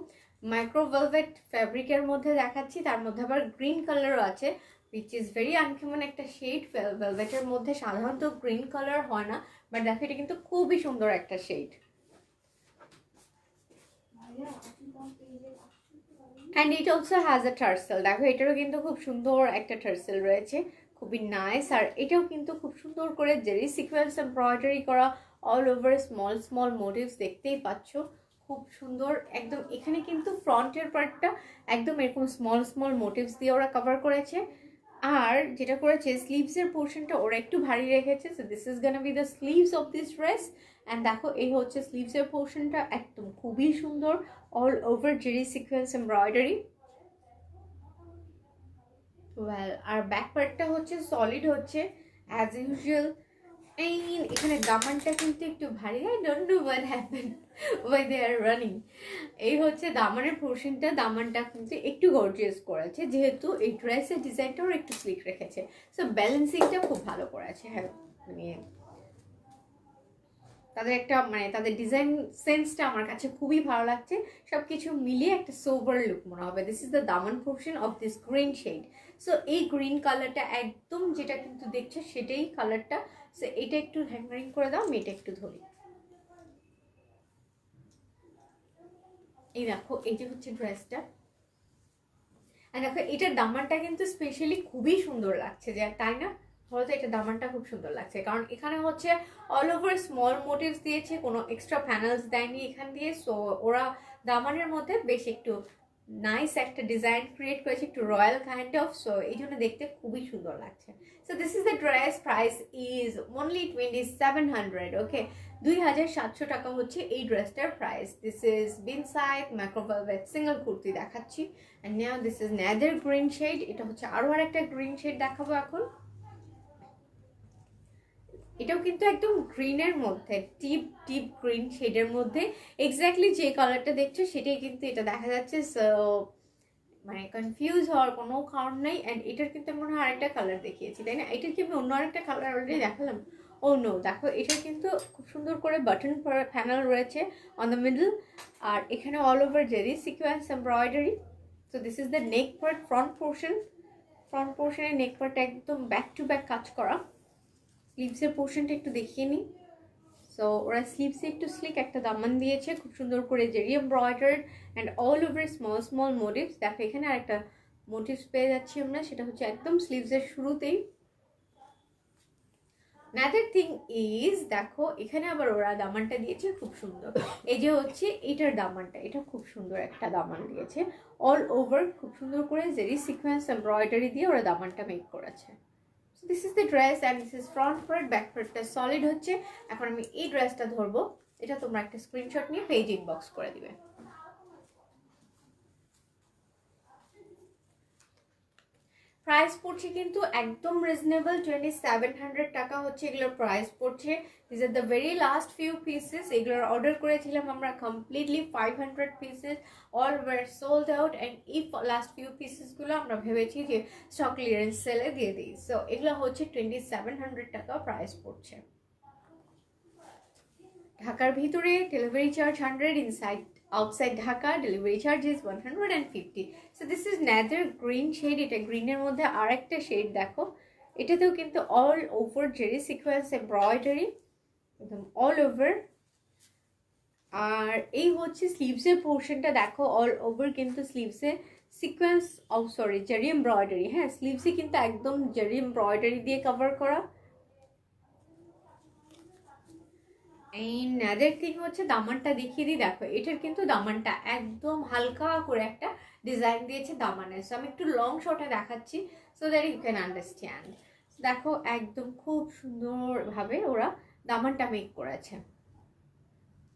মাইক্রো ভেলভেট ফ্যাব্রিকের মধ্যে দেখাচ্ছি, তার মধ্যে আবার গ্রিন কালারও আছে, which is very uncommon একটা শেড। ভেলভেটের মধ্যে সাধারণত গ্রিন কালার হয় না, বাট দেখো এটা কিন্তু খুবই সুন্দর একটা shade. And it also has a tassel. দেখো এটারও কিন্তু খুব সুন্দর একটা টার্সেল রয়েছে, খুবই নাইস। আর এটাও কিন্তু খুব সুন্দর করে জেরি সিকোয়েন্স এমব্রয়ডারি করা, all over small small motives দেখতেই পাচ্ছ, খুব সুন্দর একদম। এখানে কিন্তু ফ্রন্টের পার্টটা একদম এরকম স্মল স্মল মোটিভস দিয়ে ওরা কভার করেছে। আর যেটা করেছে স্লিভসের পোর্শনটা ওরা একটু ভারী রেখেছে। So this is gonna be the sleeves of this dress. And দেখো এই হচ্ছে স্লিভসের পোর্শনটা, একদম খুবই সুন্দর, all over zari sequence embroidery. Well, আর ব্যাক পার্টটা হচ্ছে সলিড হচ্ছে অ্যাজ ইউজুয়াল। এখানে দামানটা কিন্তু একটু ভারী। I don't know what happen why they are running. এই হচ্ছে দামানের পোর্শনটা, দামানটা কিন্তু একটু গর্জিয়াস করেছে যেহেতু এই ড্রেসের ডিজাইনটাও একটু স্লিক রেখেছে। সো ব্যালেন্সিংটা খুব ভালো করেছে। হ্যাঁ, মানে তাদের একটা মানে তাদের ডিজাইন সেন্সটা আমার কাছে খুবই ভালো লাগছে। সব কিছু মিলিয়ে একটা সোবার লুক মনে হবে। This is the Daman portion of this green shade. So এই গ্রিন কালারটা একদম যেটা কিন্তু দেখছো সেটাই কালারটা। সো এটা একটু হ্যাঙ্গারিং করে দাও, আমি এটা একটু ধরি। এই দেখো এই যে হচ্ছে ড্রেসটা, আর দেখো এটার দামানটা কিন্তু স্পেশালি খুবই সুন্দর লাগছে, যে তাই না? হয়তো এটা দামানটা খুব সুন্দর লাগছে কারণ এখানে হচ্ছে অল ওভার স্মল মোটিভস দিয়েছে, কোনো এক্সট্রা প্যানেলস দেয়নি এখান দিয়ে। সো ওরা দামানের মধ্যে বেশ একটু নাইস একটা ডিজাইন ক্রিয়েট করেছে, একটু রয়্যাল কাইন্ড অফ। সো এই জন্য দেখতে খুবই সুন্দর লাগছে। So this is the dress, price is only 2700। Okay, 2700 টাকা হচ্ছে এই ড্রেসটার price. This is Binside micro velvet single kurti দেখাচ্ছি। And now this is another green shade. এটা হচ্ছে আরও আরেকটা গ্রিন শেড দেখাবো এখন। এটাও কিন্তু একদম গ্রিনের মধ্যে, ডিপ ডিপ গ্রিন শেডের মধ্যে। এক্স্যাক্টলি যে কালারটা দেখছো সেটাই কিন্তু এটা দেখা যাচ্ছে। সো মানে কনফিউজ হওয়ার কোনো কারণ নেই। অ্যান্ড এটার কিন্তু মনে হয় আরেকটা কালার দেখিয়েছি, তাই না? এটার কি আমি অন্য আরেকটা কালার অলরেডি দেখালাম? ও নো, দেখো এটা কিন্তু খুব সুন্দর করে বাটন প্যানেল রয়েছে অন দ্য মিডল, আর এখানে all over zari sequence embroidery. So this is the neck part, front portion. Front পোর্শনের নেক পার্টটা একদম ব্যাক টু ব্যাক কাজ করা। স্লিভসের পোর্শনটা একটু দেখিয়ে নিই। সো ওরা স্লিভসে একটু স্লিক একটা দামান দিয়েছে, খুব সুন্দর করে Jerry embroidered and all over small small motives. দেখো এখানে আরেকটা মোটিভস পেয়ে যাচ্ছি আমরা, সেটা হচ্ছে একদম স্লিভসের শুরুতেই। নাদার থিং ইজ, দেখো এখানে আবার ওরা দামানটা দিয়েছে খুব সুন্দর। এই যে হচ্ছে এটার দামানটা, এটা খুব সুন্দর একটা দামান দিয়েছে, অল ওভার খুব সুন্দর করে জেরি সিকোয়েন্স এমব্রয়ডারি দিয়ে ওরা দামানটা মেক করেছে। This is the dress and this is front part. Back পার্টটা সলিড হচ্ছে। এখন আমি এই ড্রেসটা ধরবো, এটা তোমরা একটা স্ক্রিনশট নিয়ে পেজ ইনবক্স করে দিবে। প্রাইস পড়ছে কিন্তু একদম রিজনেবল, 2700 টাকা হচ্ছে এগুলোর প্রাইস পড়ছে। These are the very last few pieces, এগুলোর অর্ডার করেছিলাম আমরা completely 500 pieces, all were sold out. And এই লাস্ট ফিউ পিসেসগুলো আমরা ভেবেছি যে স্টক ক্লিয়ারেন্স সেলে দিয়ে দিই। সো এগুলো হচ্ছে 2700 টাকা প্রাইস পড়ছে। ঢাকার ভিতরে delivery charge 100, inside outside Dhaka delivery charge is 150। So this is another green shade, এটা গ্রিনের মধ্যে আর একটা শেড দেখো, এটাতেও কিন্তু all over zari sequence embroidery, একদম অল ওভার। আর এই হচ্ছে স্লিভসের পোর্শনটা দেখো, অল ওভার কিন্তু স্লিভসে sequence, oh sorry zari embroidery, হ্যাঁ স্লিভসে কিন্তু একদম জেরি এমব্রয়ডারি দিয়ে কভার করা। এই নাদের থিং হচ্ছে দামানটা দেখিয়ে দিই, দেখো এটার কিন্তু দামানটা একদম হালকা করে একটা ডিজাইন দিয়েছে দামানের। সো আমি একটু লং শটে দেখাচ্ছি so that you can understand. দেখো একদম খুব সুন্দরভাবে ওরা দামানটা মেক করেছে,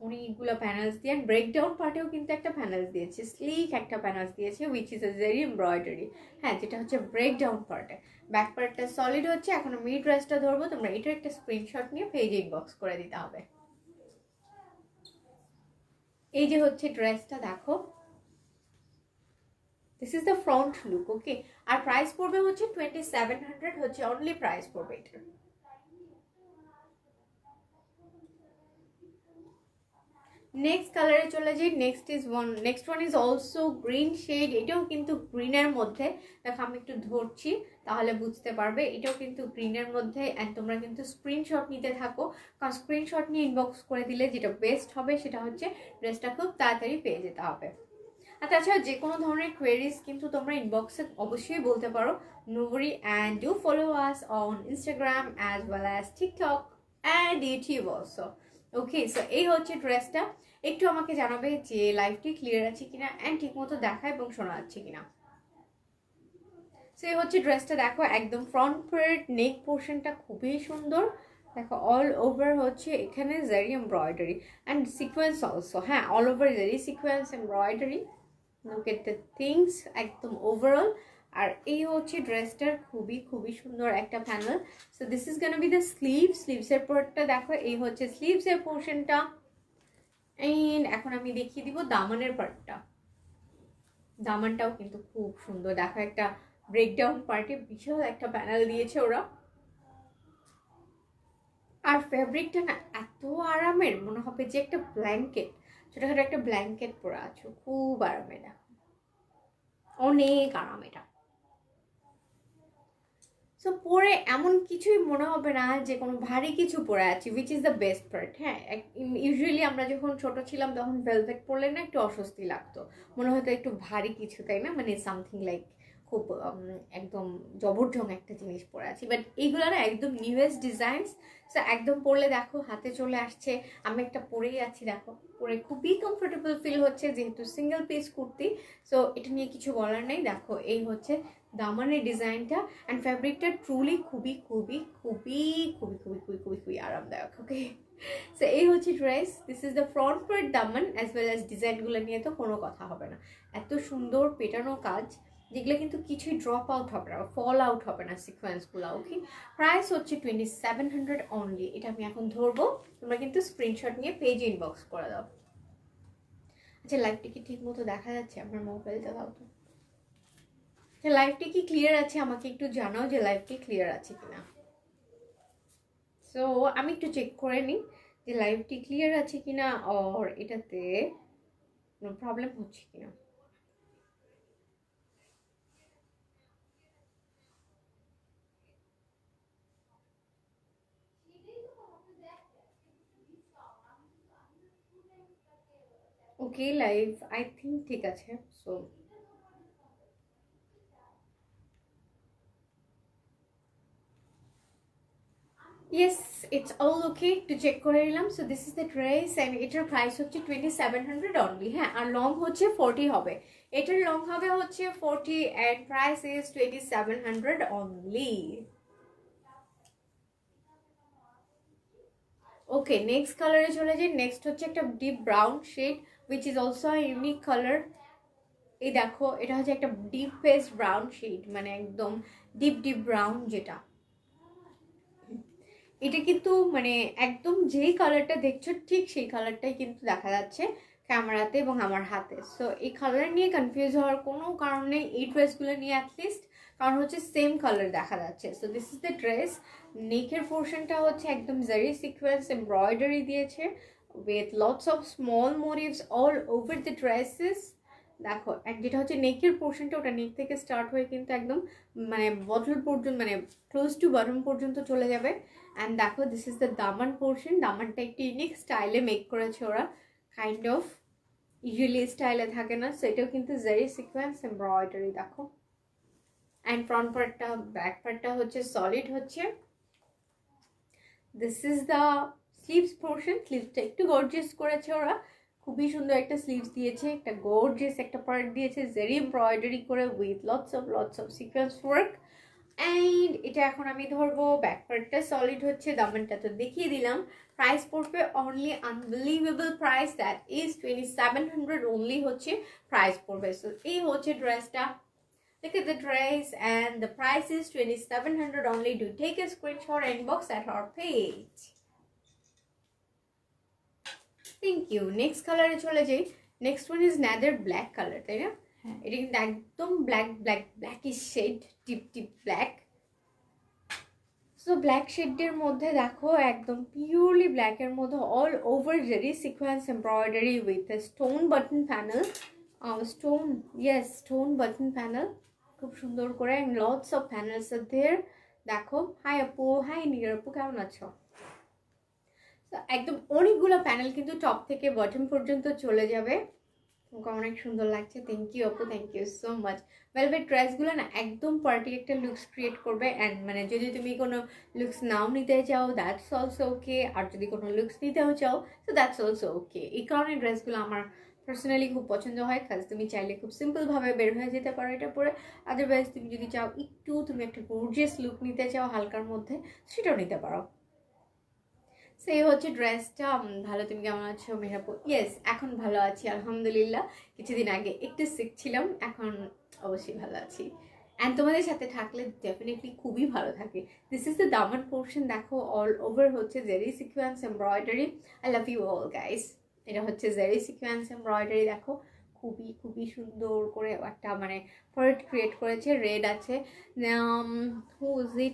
অনেকগুলো প্যানেলস দিয়ে। ব্রেকডাউন পার্টেও কিন্তু একটা প্যানেলস দিয়েছে, স্লিক একটা প্যানেলস দিয়েছে which is A Jerry embroidery, হ্যাঁ যেটা হচ্ছে ব্রেকডাউন পার্টে। ব্যাক পার্টটা সলিড হচ্ছে। এখন আমি ড্রেসটা ধরবো, তোমরা এটার একটা স্ক্রিনশট নিয়ে পেজে ইনবক্স করে দিতে হবে। এই যে হচ্ছে ড্রেসটা দেখো, this is the front look, okay. আর প্রাইস পড়বে হচ্ছে 2700 হচ্ছে অনলি প্রাইস পড়বে এটার। নেক্সট কালারে চলে যাই। Next one is also green shade, এটাও কিন্তু গ্রিনের মধ্যে। দেখো আমি একটু ধরছি তাহলে বুঝতে পারবে, এটাও কিন্তু গ্রিনের মধ্যে। অ্যান্ড তোমরা কিন্তু স্ক্রিনশট নিতে থাকো, কারণ স্ক্রিনশট নিয়ে ইনবক্স করে দিলে যেটা বেস্ট হবে সেটা হচ্ছে ড্রেসটা খুব তাড়াতাড়ি পেয়ে যেতে হবে। আর তাছাড়া যে কোনো ধরনের কোয়েরিজ কিন্তু তোমরা ইনবক্সে অবশ্যই বলতে পারো, no worry. And do follow us on Instagram as well as TikTok and YouTube also. Okay, so এই হচ্ছে ড্রেসটা। একটু আমাকে জানাবে যে লাইভটি ক্লিয়ার আছে কিনা অ্যান্ড ঠিকমতো দেখা এবং শোনা যাচ্ছে কিনা। সো এই হচ্ছে ড্রেসটা দেখো, একদম ফ্রন্ট পার্ট নেক পোর্শনটা খুবই সুন্দর। দেখো অল ওভার হচ্ছে এখানে zari embroidery and sequence also, হ্যাঁ all over zari sequence embroidery. Look at the things একদম ওভারঅল। আর এই হচ্ছে ড্রেসটার খুবই খুবই সুন্দর একটা panel. So this is gonna be the স্লিভসের পার্টটা দেখো, এই হচ্ছে স্লিভসের পোর্শনটা। এন্ড এখন আমি দেখিয়ে দিব দামানের পার্টটা। দামানটাও কিন্তু খুব সুন্দর, দেখো একটা ব্রেকডাউন পার্টে বিশাল একটা প্যানেল দিয়েছে ওরা। আর ফ্যাব্রিকটা না এত আরামের, মনে হবে যে একটা ব্ল্যাঙ্কেট, ছোটখাটো একটা ব্ল্যাঙ্কেট পরে আছো, খুব আরামের, দেখো অনেক আরাম এটা। সো পরে এমন কিছুই মনে হবে না যে কোনো ভারী কিছু পরে আছি, which is the best part. হ্যাঁ ইউজুয়ালি আমরা যখন ছোট ছিলাম তখন ভেলভেট পরলে না একটু অস্বস্তি লাগতো, মনে হতো একটু ভারী কিছু, তাই না, মানে সামথিং লাইক খুব একদম জবরজং একটা জিনিস পরে আছি। বাট এইগুলো না একদম নিউয়েস্ট ডিজাইনস। সো একদম পরলে দেখো হাতে চলে আসছে, আমি একটা পরেই আছি, দেখো পরে খুবই কমফোর্টেবল ফিল হচ্ছে, যেহেতু সিঙ্গেল পিস কুর্তি। সো এটা নিয়ে কিছু বলার নেই। দেখো এই হচ্ছে দামানের ডিজাইনটা অ্যান্ড ফ্যাব্রিকটা ট্রুলি খুবই খুবই খুবই খুবই খুবই খুবই খুবই খুবই আরামদায়ক, ওকে। সো এই হচ্ছে dress, this is the front part Daman as well as ডিজাইনগুলো নিয়ে তো কোনো কথা হবে না। এত সুন্দর পেটানো কাজ, যেগুলো কিন্তু কিছুই ড্রপ আউট হবে না, ফল আউট হবে না সিকোয়েন্সগুলো, ওকে। প্রাইস হচ্ছে 2700 অনলি। এটা আমি এখন ধরবো, তোমরা কিন্তু স্ক্রিনশট নিয়ে পেজে ইনবক্স করে দাও। আচ্ছা লাইভটি কি ঠিক মতো দেখা যাচ্ছে? আমার মোবাইলটা দাও তো। লাইভটি কি ক্লিয়ার আছে? আমাকে একটু জানাও যে লাইভটি ক্লিয়ার আছে কিনা। সো আমি একটু চেক করে নিই যে লাইভটি ক্লিয়ার আছে কিনা, আর এটাতে কোনো প্রবলেম হচ্ছে কিনা। ওকে লাইভ আই থিঙ্ক ঠিক আছে। সো ইয়েস ইটস অল ওকে, একটু চেক করে নিলাম। So this is the dress and এটার প্রাইস হচ্ছে 2700 অনলি। হ্যাঁ আর লং হচ্ছে 40 হবে, এটার লং হবে হচ্ছে 40 and price is 2700 only. Okay next কালারে চলে যাই। নেক্সট হচ্ছে একটা deep brown shade which is also a unique colour. এই দেখো এটা হচ্ছে একটা ডিপ পেস্ট ব্রাউন শেড, মানে একদম ডিপ ডিপ ব্রাউন, যেটা এটা কিন্তু মানে একদম যেই কালারটা দেখছো ঠিক সেই কালারটাই কিন্তু দেখা যাচ্ছে ক্যামেরাতে এবং আমার হাতে। সো এই কালার নিয়ে কনফিউজ হওয়ার কোনো কারণ নেই এই ড্রেসগুলো নিয়ে অ্যাটলিস্ট, কারণ হচ্ছে সেম কালার দেখা যাচ্ছে। So this is the dress. নেকের পোর্শনটা হচ্ছে একদম জারি সিকোয়েন্স এমব্রয়ডারি দিয়েছে with lots of small motives all over the dresses. দেখো যেটা হচ্ছে নেকের পোর্শনটা, ওটা নেক থেকে স্টার্ট হয়ে কিন্তু একদম মানে বটল পর্যন্ত, মানে ক্লোজ টু বটম পর্যন্ত চলে যাবে। অ্যান্ড দেখো this is the Daman portion. দামানটা একটি ইউনিক স্টাইলে মেক করেছে ওরা, কাইন্ড অফ ইউজুয়ালি স্টাইলে থাকে না। সো এটাও কিন্তু জারি সিকোয়েন্স এমব্রয়ডারি দেখো। অ্যান্ড ফ্রন্ট পার্টটা, ব্যাক পার্টটা হচ্ছে সলিড হচ্ছে। This is the sleeves portion. স্লিভসটা একটু গর্জিয়াস করেছে ওরা, খুবই সুন্দর একটা স্লিভস দিয়েছে, একটা গর্জিয়াস একটা পার্ট দিয়েছে জারি এমব্রয়ডারি করে with lots of sequence work. And এটা এখন আমি ধরবো। ব্যাক পার্টটা সলিড হচ্ছে, দামানটা তো দেখিয়ে দিলাম। প্রাইস পড়বে only unbelievable price, that is 2700 only হচ্ছে প্রাইস পড়বে। সো এই হচ্ছে ড্রেসটা। Look at the dress and the price is 2700 only. Do take a screenshot and inbox at our page. Thank you. Next color এ চলে যাই। Next one is another black color, তাই না? হ্যাঁ এটা কিন্তু একদম blackish shade, deep black. So black শেডের মধ্যে দেখো একদম পিওরলি ব্ল্যাকের মধ্যে all over zari sequence embroidery with stone button panel, stone button panel খুব সুন্দর করে, অ্যান্ড লটস অফ প্যানেলস আর দেয়ার। দেখো হাই আপু, হাই নিগার আপু, কেমন আছো? একদম অনেকগুলো প্যানেল কিন্তু টপ থেকে বটম পর্যন্ত চলে যাবে। তোমাকে অনেক সুন্দর লাগছে। থ্যাংক ইউ আপু, thank you so much. Velvet ড্রেসগুলো না একদম পার্টি একটা লুকস ক্রিয়েট করবে। অ্যান্ড মানে যদি তুমি কোনো লুকস নাও নিতে চাও দ্যাটস অলসো ওকে, আর যদি কোনো লুকস নিতেও চাও তো দ্যাটস অলসো ওকে। এই কারণে ড্রেসগুলো আমার পার্সোনালি খুব পছন্দ হয়, কাজ তুমি চাইলে খুব সিম্পলভাবে বের হয়ে যেতে পারো এটা পরে। আদারওয়াইজ তুমি যদি চাও একটু তুমি একটা গর্জিয়াস লুক নিতে চাও হালকার মধ্যে, সেটাও নিতে পারো। সেই হচ্ছে ড্রেসটা। ভালো, তুমি কেমন আছো মেহরাপু? ইয়েস, এখন ভালো আছি আলহামদুলিল্লাহ। কিছুদিন আগে একটু সিক ছিলাম, এখন অবশ্যই ভালো আছি। অ্যান্ড তোমাদের সাথে থাকলে ডেফিনেটলি খুবই ভালো থাকে। This is the Daman portion. দেখো অল ওভার হচ্ছে zari sequence embroidery. I love you all guys. এটা হচ্ছে জেরি সিকোয়েন্স এমব্রয়ডারি। দেখো খুবই সুন্দর করে একটা মানে পার্ট ক্রিয়েট করেছে। রেড আছে,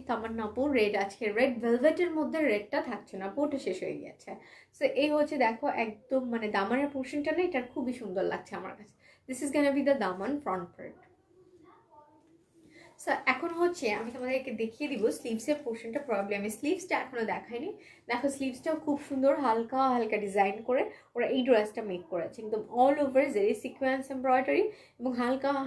তামান্নাপু রেড আছে, রেড ভেলভেটের মধ্যে রেডটা থাকছে না, পুরোটা শেষ হয়ে গেছে। সো এই হচ্ছে দেখো একদম মানে দামানের পোর্শনটা না, এটা খুবই সুন্দর লাগছে আমার কাছে। This is gonna be the Daman front part. So এখন হচ্ছে আমি তোমাদেরকে দেখিয়ে দিব স্লিভসের পোর্শনটা। প্রবলেম আমি স্লিভসটা এখনো দেখাইনি। দেখো স্লিভসটাও খুব সুন্দর হালকা ডিজাইন করে ওরা এই ড্রেসটা মেক করেছে, একদম all over zari sequence embroidery এবং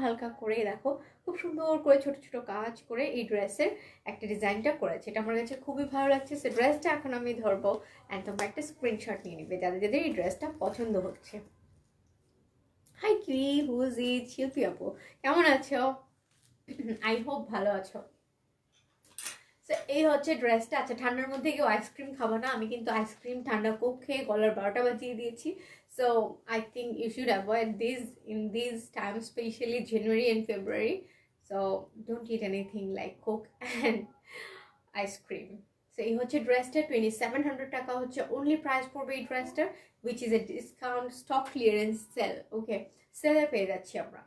হালকা করে দেখো খুব সুন্দর করে ছোট ছোট কাজ করে এই ড্রেসের একটা ডিজাইনটা করেছে। এটা আমার কাছে খুবই ভালো লাগছে। সে ড্রেসটা এখন আমি ধরবো অ্যান্ড তোমরা একটা স্ক্রিনশট নিয়ে নিবে যাদের এই ড্রেসটা পছন্দ হচ্ছে। হাই কি হুজ ইট শিল্পী আপু, কেমন আছো? আই হোপ ভালো আছো। সো এই হচ্ছে ড্রেসটা। আচ্ছা, ঠান্ডার মধ্যে কেউ আইসক্রিম খাবো না, আমি কিন্তু আইসক্রিম ঠান্ডা কোক খেয়ে গলার 12টা বাজিয়ে দিয়েছি। So I think you should avoid this in this time, specially January and February. So don't eat anything like Coke and ice cream. So এই হচ্ছে ড্রেসটা। 2700 টাকা হচ্ছে অনলি প্রাইস পড়বে এই ড্রেসটার, which is a discount stock clearance sale. Okay, সেলে পেয়ে যাচ্ছি আমরা।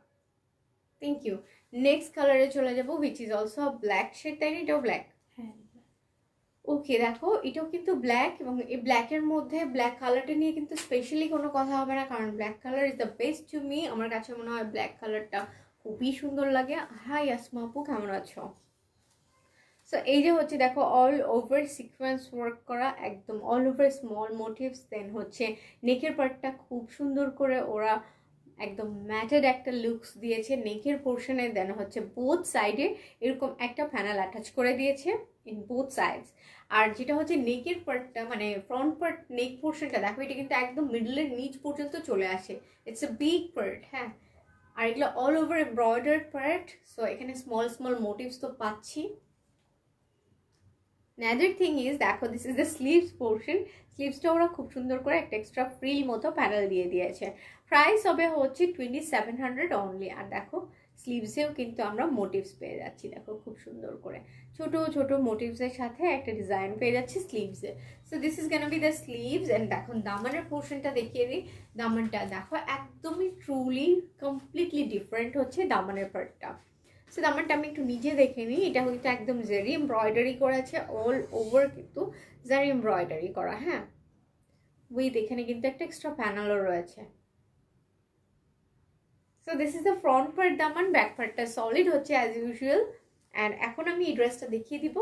Thank you. নেক্সট কালারে চলে যাবো, which is also black shade, তাই না? এটাও ব্ল্যাক। হ্যাঁ ওকে, দেখো এটাও কিন্তু ব্ল্যাক, এবং এই ব্ল্যাকের মধ্যে ব্ল্যাক কালারটা নিয়ে কিন্তু স্পেশালি কোনো কথা হবে না, কারণ black colour is the best to me. আমার কাছে মনে হয় ব্ল্যাক কালারটা খুবই সুন্দর লাগে। হাই আসমা আপু, কেমন আছো? সো এই যে হচ্ছে দেখো অল ওভার সিকোয়েন্স ওয়ার্ক করা, একদম অল ওভার স্মল মোটিভস। দেন হচ্ছে নেকের পার্টটা খুব সুন্দর করে ওরা একদম ম্যাটেড একটা লুকস দিয়েছে নেকের পোর্শনে। দেন হচ্ছে বোথ সাইডে এরকম একটা প্যানেল অ্যাটাচ করে দিয়েছে ইন বোথ সাইডস। আর যেটা হচ্ছে নেকের পার্টটা মানে ফ্রন্ট পার্ট নেক পোর্শনটা দেখো, এটা কিন্তু একদম মিডলের নিচ পর্যন্ত চলে আসে। ইটস এ বিগ পার্ট, হ্যাঁ। আর এগুলো all over embroidered part. So এখানে স্মল মোটিভস তো পাচ্ছি। Another thing is দেখো this is the sleeves portion. স্লিভসটা ওরা খুব সুন্দর করে একটা এক্সট্রা ফ্রিল মতো প্যানেল দিয়ে দিয়েছে। প্রাইস হবে হচ্ছে 2700 অনলি। আর দেখো স্লিভসেও কিন্তু আমরা মোটিভস পেয়ে যাচ্ছি, দেখো খুব সুন্দর করে ছোট ছোট মোটিভসের সাথে একটা ডিজাইন পেয়ে যাচ্ছি স্লিভসে। So this is gonna be the sleeves. And দেখো দামানের পোর্শনটা দেখিয়ে দিই। দামানটা দেখো একদমই ট্রুলি কমপ্লিটলি ডিফারেন্ট হচ্ছে দামানের পার্টটা। সো দামানটা আমি একটু নিজে দেখে নিই। এটা কিন্তু একদম জারি এমব্রয়ডারি করা আছে, অল ওভার কিন্তু জারি এমব্রয়ডারি করা। হ্যাঁ, উইথ এখানে কিন্তু একটা এক্সট্রা প্যানেলও রয়েছে। So this is the front part Daman. Back পার্টটা সলিড হচ্ছে অ্যাজ ইউজুয়াল। অ্যান্ড এখন আমি এই ড্রেসটা দেখিয়ে দিব,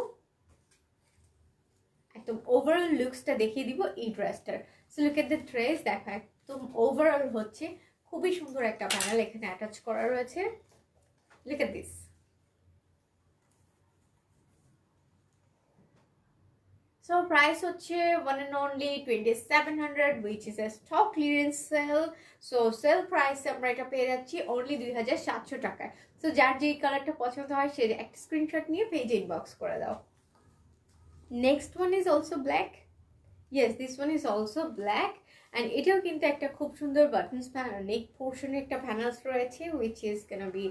একদম ওভারঅল লুকসটা দেখিয়ে দিব এই ড্রেসটার। So look at the dress, দেখো একদম ওভারঅল হচ্ছে খুবই সুন্দর একটা প্যানেল এখানে অ্যাটাচ করা রয়েছে। Look at this. So price হচ্ছে one and only 2700, which is a stock clearance sale. So sale price আমরা এটা পেয়ে যাচ্ছি only 2700 টাকায়। So যার যেই কালারটা পছন্দ হয় সে একটা স্ক্রিনশট নিয়ে পেজ ইনবক্স করে দাও। Next one is also black. Yes, this one is also black. And এটাও কিন্তু একটা খুব সুন্দর বাটনস প্যানেল, নেক পোর্শনে একটা প্যানেলস রয়েছে, which is gonna be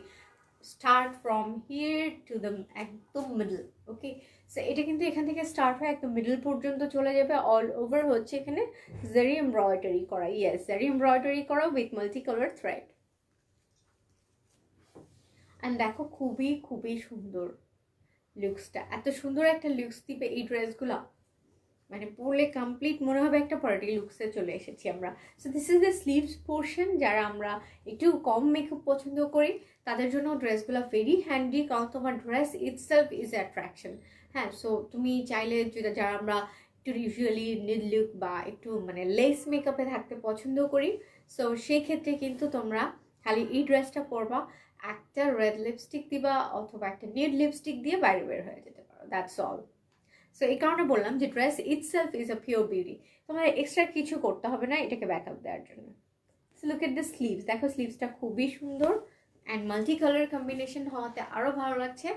start from here to the একদম মিডল। ওকে, সো এটা কিন্তু এখান থেকে স্টার্ট হয় একদম মিডল পর্যন্ত চলে যাবে। অল ওভার হচ্ছে এখানে জারি এমব্রয়ডারি করা। ইয়েস, জারি এমব্রয়ডারি করা with multi colour thread. And দেখো খুবই খুবই সুন্দর লুকসটা। এত সুন্দর একটা লুকস দিবে এই ড্রেসগুলো, মানে পরলে কমপ্লিট মনে হবে একটা পার্টি লুকসে চলে এসেছি আমরা। So this is the sleeves portion. যারা আমরা একটু কম মেকআপ পছন্দ করি তাদের জন্য ড্রেসগুলো ভেরি হ্যান্ডি, কারণ তোমার ড্রেস ইটসেলফ ইজ অ্যাট্রাকশন। হ্যাঁ, সো তুমি চাইলে যারা আমরা একটু ইউজুয়ালি নিড লুক বা একটু মানে লেস মেকআপে থাকতে পছন্দ করি, সো সেই ক্ষেত্রে কিন্তু তোমরা খালি এই ড্রেসটা পরবা, একটা রেড লিপস্টিক দিবা অথবা একটা নিড লিপস্টিক দিয়ে বাইরে বের হয়ে যেতে পারো, দ্যাটস অল। সো এই কারণে বললাম যে dress itself is a pure beauty, তোমাদের এক্সট্রা কিছু করতে হবে না এটাকে ব্যাকআপ দেওয়ার জন্য। So look at the sleeves, দেখো স্লিভসটা খুবই সুন্দর অ্যান্ড মাল্টি কালার কম্বিনেশন হওয়াতে আরও ভালো লাগছে।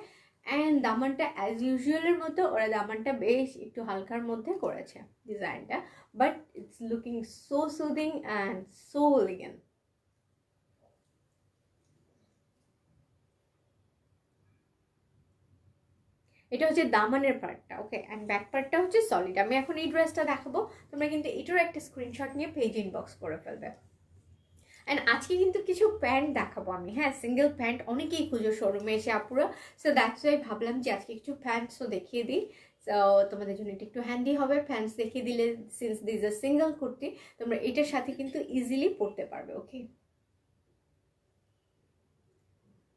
অ্যান্ড দামানটা অ্যাজ ইউজুয়ালের মতো ওরা দামানটা বেশ একটু হালকার মধ্যে করেছে ডিজাইনটা, but it's looking so soothing and so elegant. এটা হচ্ছে দামানের পার্টটা। ওকে, অ্যান্ড ব্যাক পার্টটা হচ্ছে সলিড। আমি এখন এই ড্রেসটা দেখাবো, তোমরা কিন্তু এটারও একটা স্ক্রিনশট নিয়ে পেজ ইনবক্স করে ফেলবে। অ্যান্ড আজকে কিন্তু কিছু প্যান্ট দেখাবো আমি। হ্যাঁ, সিঙ্গেল প্যান্ট অনেকেই খুঁজো শোরুমে এসে আপুরা, সো দ্যাটস ওয়াই ভাবলাম যে আজকে কিছু প্যান্টসও দেখিয়ে দিই। সো তোমাদের জন্য এটা একটু হ্যান্ডি হবে। প্যান্টস দেখিয়ে দিলে since this a single kurti, তোমরা এটার সাথে কিন্তু ইজিলি পরতে পারবে। ওকে,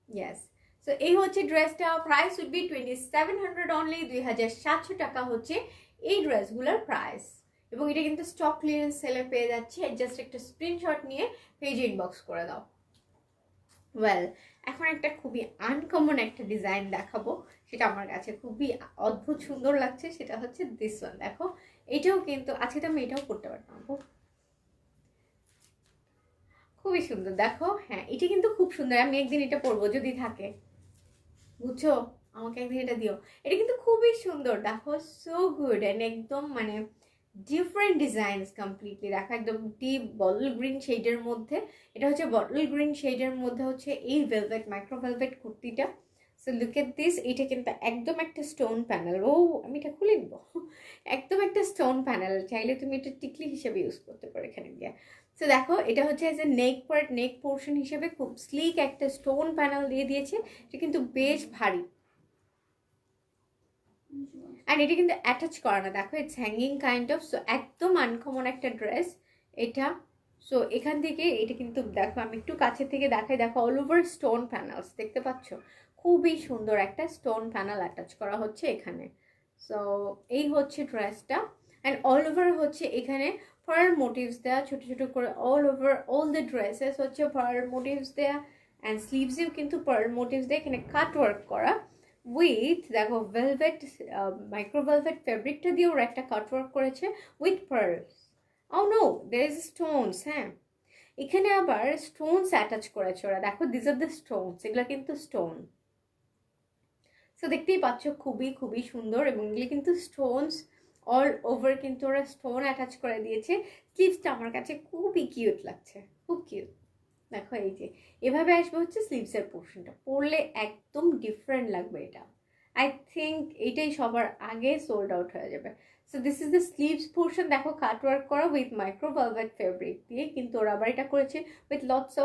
ইয়েস। সো এই হচ্ছে ড্রেসটা। Price would be 2700 only. 2700 টাকা হচ্ছে এই ড্রেসগুলোর প্রাইস। এবং এটা কিন্তু স্টক ক্লিয়ারেন্স সেলে পেয়ে যাচ্ছে। জাস্ট একটা স্ক্রিনশট নিয়ে পেজে ইনবক্স করে দাও। ওয়েল, এখন একটা খুবই আনকমন একটা ডিজাইন দেখাবো, সেটা আমার কাছে খুবই অদ্ভুত সুন্দর লাগছে। সেটা হচ্ছে দিস ওয়ান। দেখো এটাও কিন্তু আজকে তো আমি এটাও করতে পারতাম, খুবই সুন্দর। দেখো হ্যাঁ, এটা কিন্তু খুব সুন্দর। আমি একদিন এটা পরবো যদি থাকে, বুঝছো, আমাকে একদিন এটা দিও। এটা কিন্তু খুবই সুন্দর। দেখো সো গুড অ্যান্ড একদম মানে ডিফারেন্ট ডিজাইনস কমপ্লিটলি। দেখো একদম ডিপ বটল গ্রিন শেডের মধ্যে, এটা হচ্ছে বটল গ্রিন শেডের মধ্যে হচ্ছে এই ভেলভেট মাইক্রো ভেলভেট কুর্তিটা। So look at this. এটা কিন্তু একদম একটা স্টোন প্যানেল। ও আমি এটা খুলে নিব। একদম একটা স্টোন প্যানেল, চাইলে তুমি এটা টিকলি হিসেবে ইউজ করতে পারো এখানে গিয়ে। সো দেখো এটা হচ্ছে as a neck part, neck portion হিসেবে খুব স্লিক একটা স্টোন প্যানেল দিয়ে দিয়েছে। এটা কিন্তু বেশ ভারী অ্যান্ড এটা কিন্তু অ্যাটাচ করা না। দেখো it's hanging kind of. So একদম আনকমন একটা ড্রেস এটা। সো এখান থেকে এটা কিন্তু দেখো আমি একটু কাছে থেকে দেখাই। দেখো অল ওভার স্টোন প্যানেলস দেখতে পাচ্ছ, খুবই সুন্দর একটা স্টোন প্যানেল অ্যাটাচ করা হচ্ছে এখানে। সো এই হচ্ছে ড্রেসটা অ্যান্ড অল ওভার হচ্ছে এখানে পার্ল মোটিভস দেওয়া ছোট ছোট করে। All over all the dresses হচ্ছে পার্ল মোটিভস দেওয়া অ্যান্ড স্লিভসেও কিন্তু পার্ল মোটিভস দিয়ে এখানে কাট ওয়ার্ক করা উইথ দেখো ভেলভেট মাইক্রো ভেলভেট ফেব্রিকটা দিয়ে ওরা একটা কাট ওয়ার্ক করেছে with pearls. Oh no, there is stones. হ্যাঁ, এখানে আবার স্টোনস অ্যাটাচ করেছে ওরা। দেখো দিস আর দ্য স্টোনস, এগুলো কিন্তু স্টোন। সো দেখতেই পাচ্ছ খুবই খুবই সুন্দর, এবং এগুলি কিন্তু স্টোনস অল ওভার কিন্তু ওরা স্টোন অ্যাটাচ করে দিয়েছে। স্লিভসটা আমার কাছে খুবই কিউট লাগছে, খুব কিউট। দেখো এই যে এভাবে আসবে হচ্ছে স্লিভসের পোর্শনটা, পরলে একদম ডিফারেন্ট লাগবে এটা। আই থিঙ্ক এটাই সবার আগে সোল্ড আউট হয়ে যাবে। So this is the sleeves portion. দেখো কাট ওয়ার্ক করা উইথ মাইক্রো ভেলভেট ফেব্রিক দিয়ে, কিন্তু ওরা আবার এটা করেছে with lots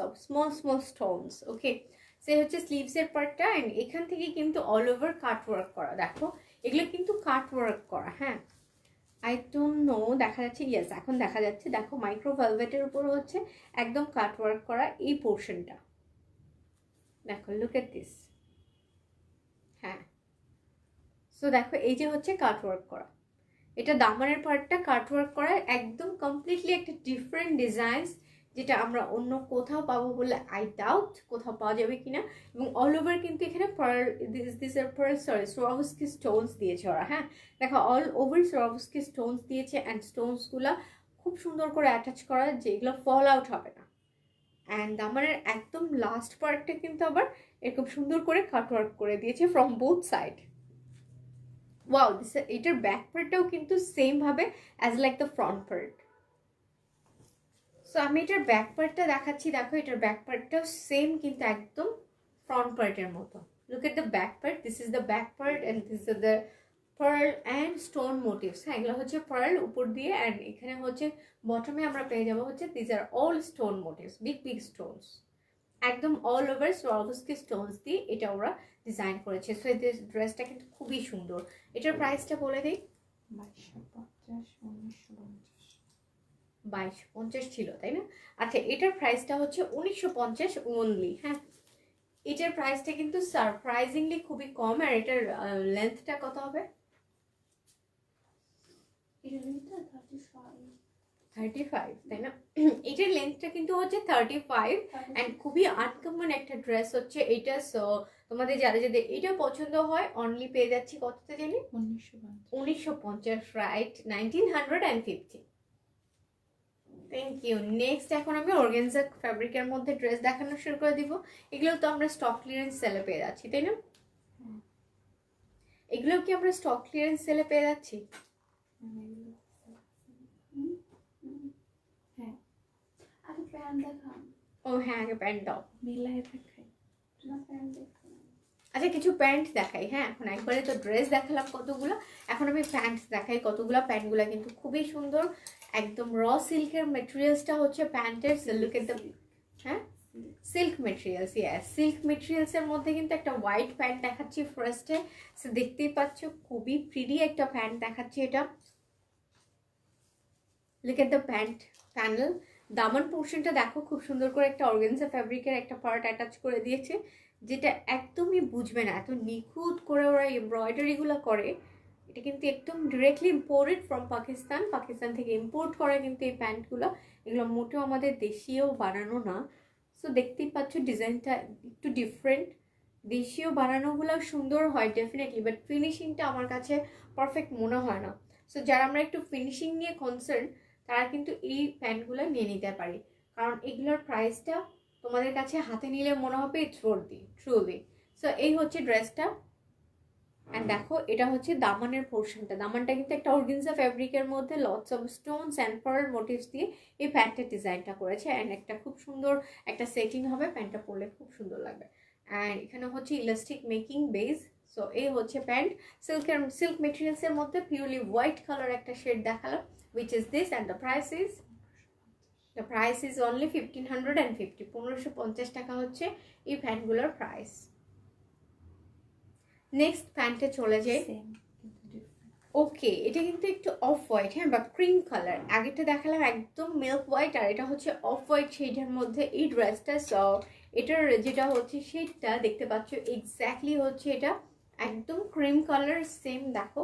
of small small stones. Okay, সে হচ্ছে স্লিভসের পার্টটা, অ্যান্ড এখান থেকে কিন্তু অল ওভার কাট ওয়ার্ক করা। দেখো এগুলো কিন্তু কাট ওয়ার্ক করা, হ্যাঁ আই ডোন্ট নো দেখা যাচ্ছে, ইয়েস এখন দেখা যাচ্ছে। দেখো মাইক্রো ভেলভেটের উপর হচ্ছে একদম কাট ওয়ার্ক করা এই পোর্শনটা। দেখো লুক এট দিস, হ্যাঁ। সো দেখো এই যে হচ্ছে কাট ওয়ার্ক করা, এটা দামানের পার্টটা কাট ওয়ার্ক করা, একদম কমপ্লিটলি একটা ডিফারেন্ট ডিজাইনস, যেটা আমরা অন্য কোথাও পাবো বলে আই ডাউট কোথাও পাওয়া যাবে কিনা। এবং অল ওভার কিন্তু এখানে সোয়ারোভস্কি স্টোনস দিয়েছে ওরা, হ্যাঁ দেখো অল ওভার সোয়ারোভস্কি স্টোনস দিয়েছে, অ্যান্ড স্টোনসগুলো খুব সুন্দর করে অ্যাটাচ করা, যেগুলো ফল আউট হবে না। অ্যান্ড দামানের একদম লাস্ট পার্টটা কিন্তু আবার এরকম সুন্দর করে কাট ওয়ার্ক করে দিয়েছে ফ্রম বোথ সাইড। ওয়াও, এটার ব্যাক পার্টটাও কিন্তু সেম ভাবে as like the front part. So আমি এটার ব্যাক পার্টটা দেখাচ্ছি। দেখো এটার ব্যাক পার্টটাও সেম কিন্তু একদম ফ্রন্ট পার্টের মতো। Look at the back part, this is the back part, and this is the pearl and stone motifs. হ্যাঁ এগুলো হচ্ছে পার্ল উপর দিয়ে, অ্যান্ড এখানে হচ্ছে বটমে আমরা পেয়ে যাবো হচ্ছে this are all stone motifs, big big stones, একদম অল ওভার সোয়ারোভস্কি স্টোনস দিয়ে এটা ওরা ডিজাইন করেছে। সো এই ড্রেসটা কিন্তু খুবই সুন্দর। এটার প্রাইসটা বলে দিই। 2250 ছিল তাই না? আচ্ছা এটার প্রাইসটা হচ্ছে 1950 ওনলি। হ্যাঁ এটার প্রাইসটা কিন্তু সারপ্রাইজিংলি খুবই কম। আর এটার লেন্থটা কত হবে? এটা লেন্থটা 35 তাই না? এটার লেন্থটা কিন্তু হচ্ছে 35, অ্যান্ড খুবই আনকমন একটা ড্রেস হচ্ছে এটা। সো তোমাদের যাদের যাদের এটা পছন্দ হয় অনলি পেয়ে যাচ্ছি কততে জানি? 1950, রাইট, 1950। Thank you. নেক্সট এখন আমি অর্গানজা ফ্যাব্রিকের মধ্যে ড্রেস দেখানো শুরু করে দিব। এগুলো তো আমরা স্টক ক্লিয়ারেন্স সেলে পেয়ে যাচ্ছি তাই না? এগুলো কি আমরা স্টক ক্লিয়ারেন্স সেলে পেয়ে যাচ্ছি? আগে প্যান্ট দেখান। ও হ্যাঁ আগে প্যান্ট দাও। মিলাই দেখাই। না প্যান্ট দেখান। আচ্ছা কিছু প্যান্ট দেখাই। হ্যাঁ এখন একবারে তো ড্রেস দেখালাম কতগুলো, এখন আমি প্যান্ট দেখাই কতগুলো। প্যান্টগুলো কিন্তু খুবই সুন্দর, একদম র সিল্কের মেটেরিয়ালসটা হচ্ছে প্যান্টের। লুক এট দ্য, হ্যাঁ সিল্ক মেটেরিয়ালস, ইয়েস সিল্ক মেটেরিয়ালসের মধ্যে কিন্তু একটা হোয়াইট প্যান্ট দেখাচ্ছি ফার্স্টে। সো দেখতেই পাচ্ছ খুবই প্রিটি একটা প্যান্ট দেখাচ্ছি এটা। Look at the pant panel. দামান পোর্শনটা দেখো খুব সুন্দর করে একটা অর্গানজা ফ্যাব্রিকের একটা পার্ট অ্যাটাচ করে দিয়েছে, যেটা একদমই বুঝবে না, এত নিখুঁত করে ওরা এমব্রয়ডারিগুলো করে। এটা কিন্তু একদম ডিরেক্টলি ইম্পোর্টেড ফ্রম পাকিস্তান থেকে ইম্পোর্ট করা কিন্তু এই প্যান্টগুলো, এগুলো মোটেও আমাদের দেশীয় বানানো না। সো দেখতেই পাচ্ছ ডিজাইনটা একটু ডিফারেন্ট। দেশীয় বানানোগুলো সুন্দর হয় ডেফিনেটলি, বাট ফিনিশিংটা আমার কাছে পারফেক্ট মনে হয় না। সো যারা আমরা একটু ফিনিশিং নিয়ে কনসার্ন তারা কিন্তু এই প্যান্টগুলো নিয়ে নিতে পারি, কারণ এগুলোর প্রাইসটা তোমাদের কাছে হাতে নিলে মনে হবে ট্রুলি। সো এই হচ্ছে ড্রেসটা। অ্যান্ড দেখো এটা হচ্ছে দামানের পোর্শনটা। দামানটা কিন্তু একটা অর্গানজা ফ্যাব্রিকের মধ্যে lots of stones and pearl motifs দিয়ে এই প্যান্টের ডিজাইনটা করেছে, অ্যান্ড একটা খুব সুন্দর একটা সেটিং হবে, প্যান্টটা পরলে খুব সুন্দর লাগবে। অ্যান্ড এখানে হচ্ছে ইলাস্টিক মেকিং বেস। সো এই হচ্ছে প্যান্ট, সিল্ক মেটেরিয়ালসের মধ্যে পিওরলি হোয়াইট কালার একটা শেড দেখালাম, which is this, and the price is only 1550, 1550 টাকা হচ্ছে এই প্যান্টগুলোর প্রাইস। নেক্সট প্যান্টে চলে যাই। ওকে এটা কিন্তু একটু অফ হোয়াইট, হ্যাঁ বা ক্রিম কালার। আগেটা দেখালাম একদম মিল্ক হোয়াইট, আর এটা হচ্ছে অফ হোয়াইট শেডের মধ্যে এই ড্রেসটা। সো এটার যেটা হচ্ছে শেডটা দেখতে পাচ্ছ এক্স্যাক্টলি হচ্ছে এটা একদম ক্রিম কালার সেম। দেখো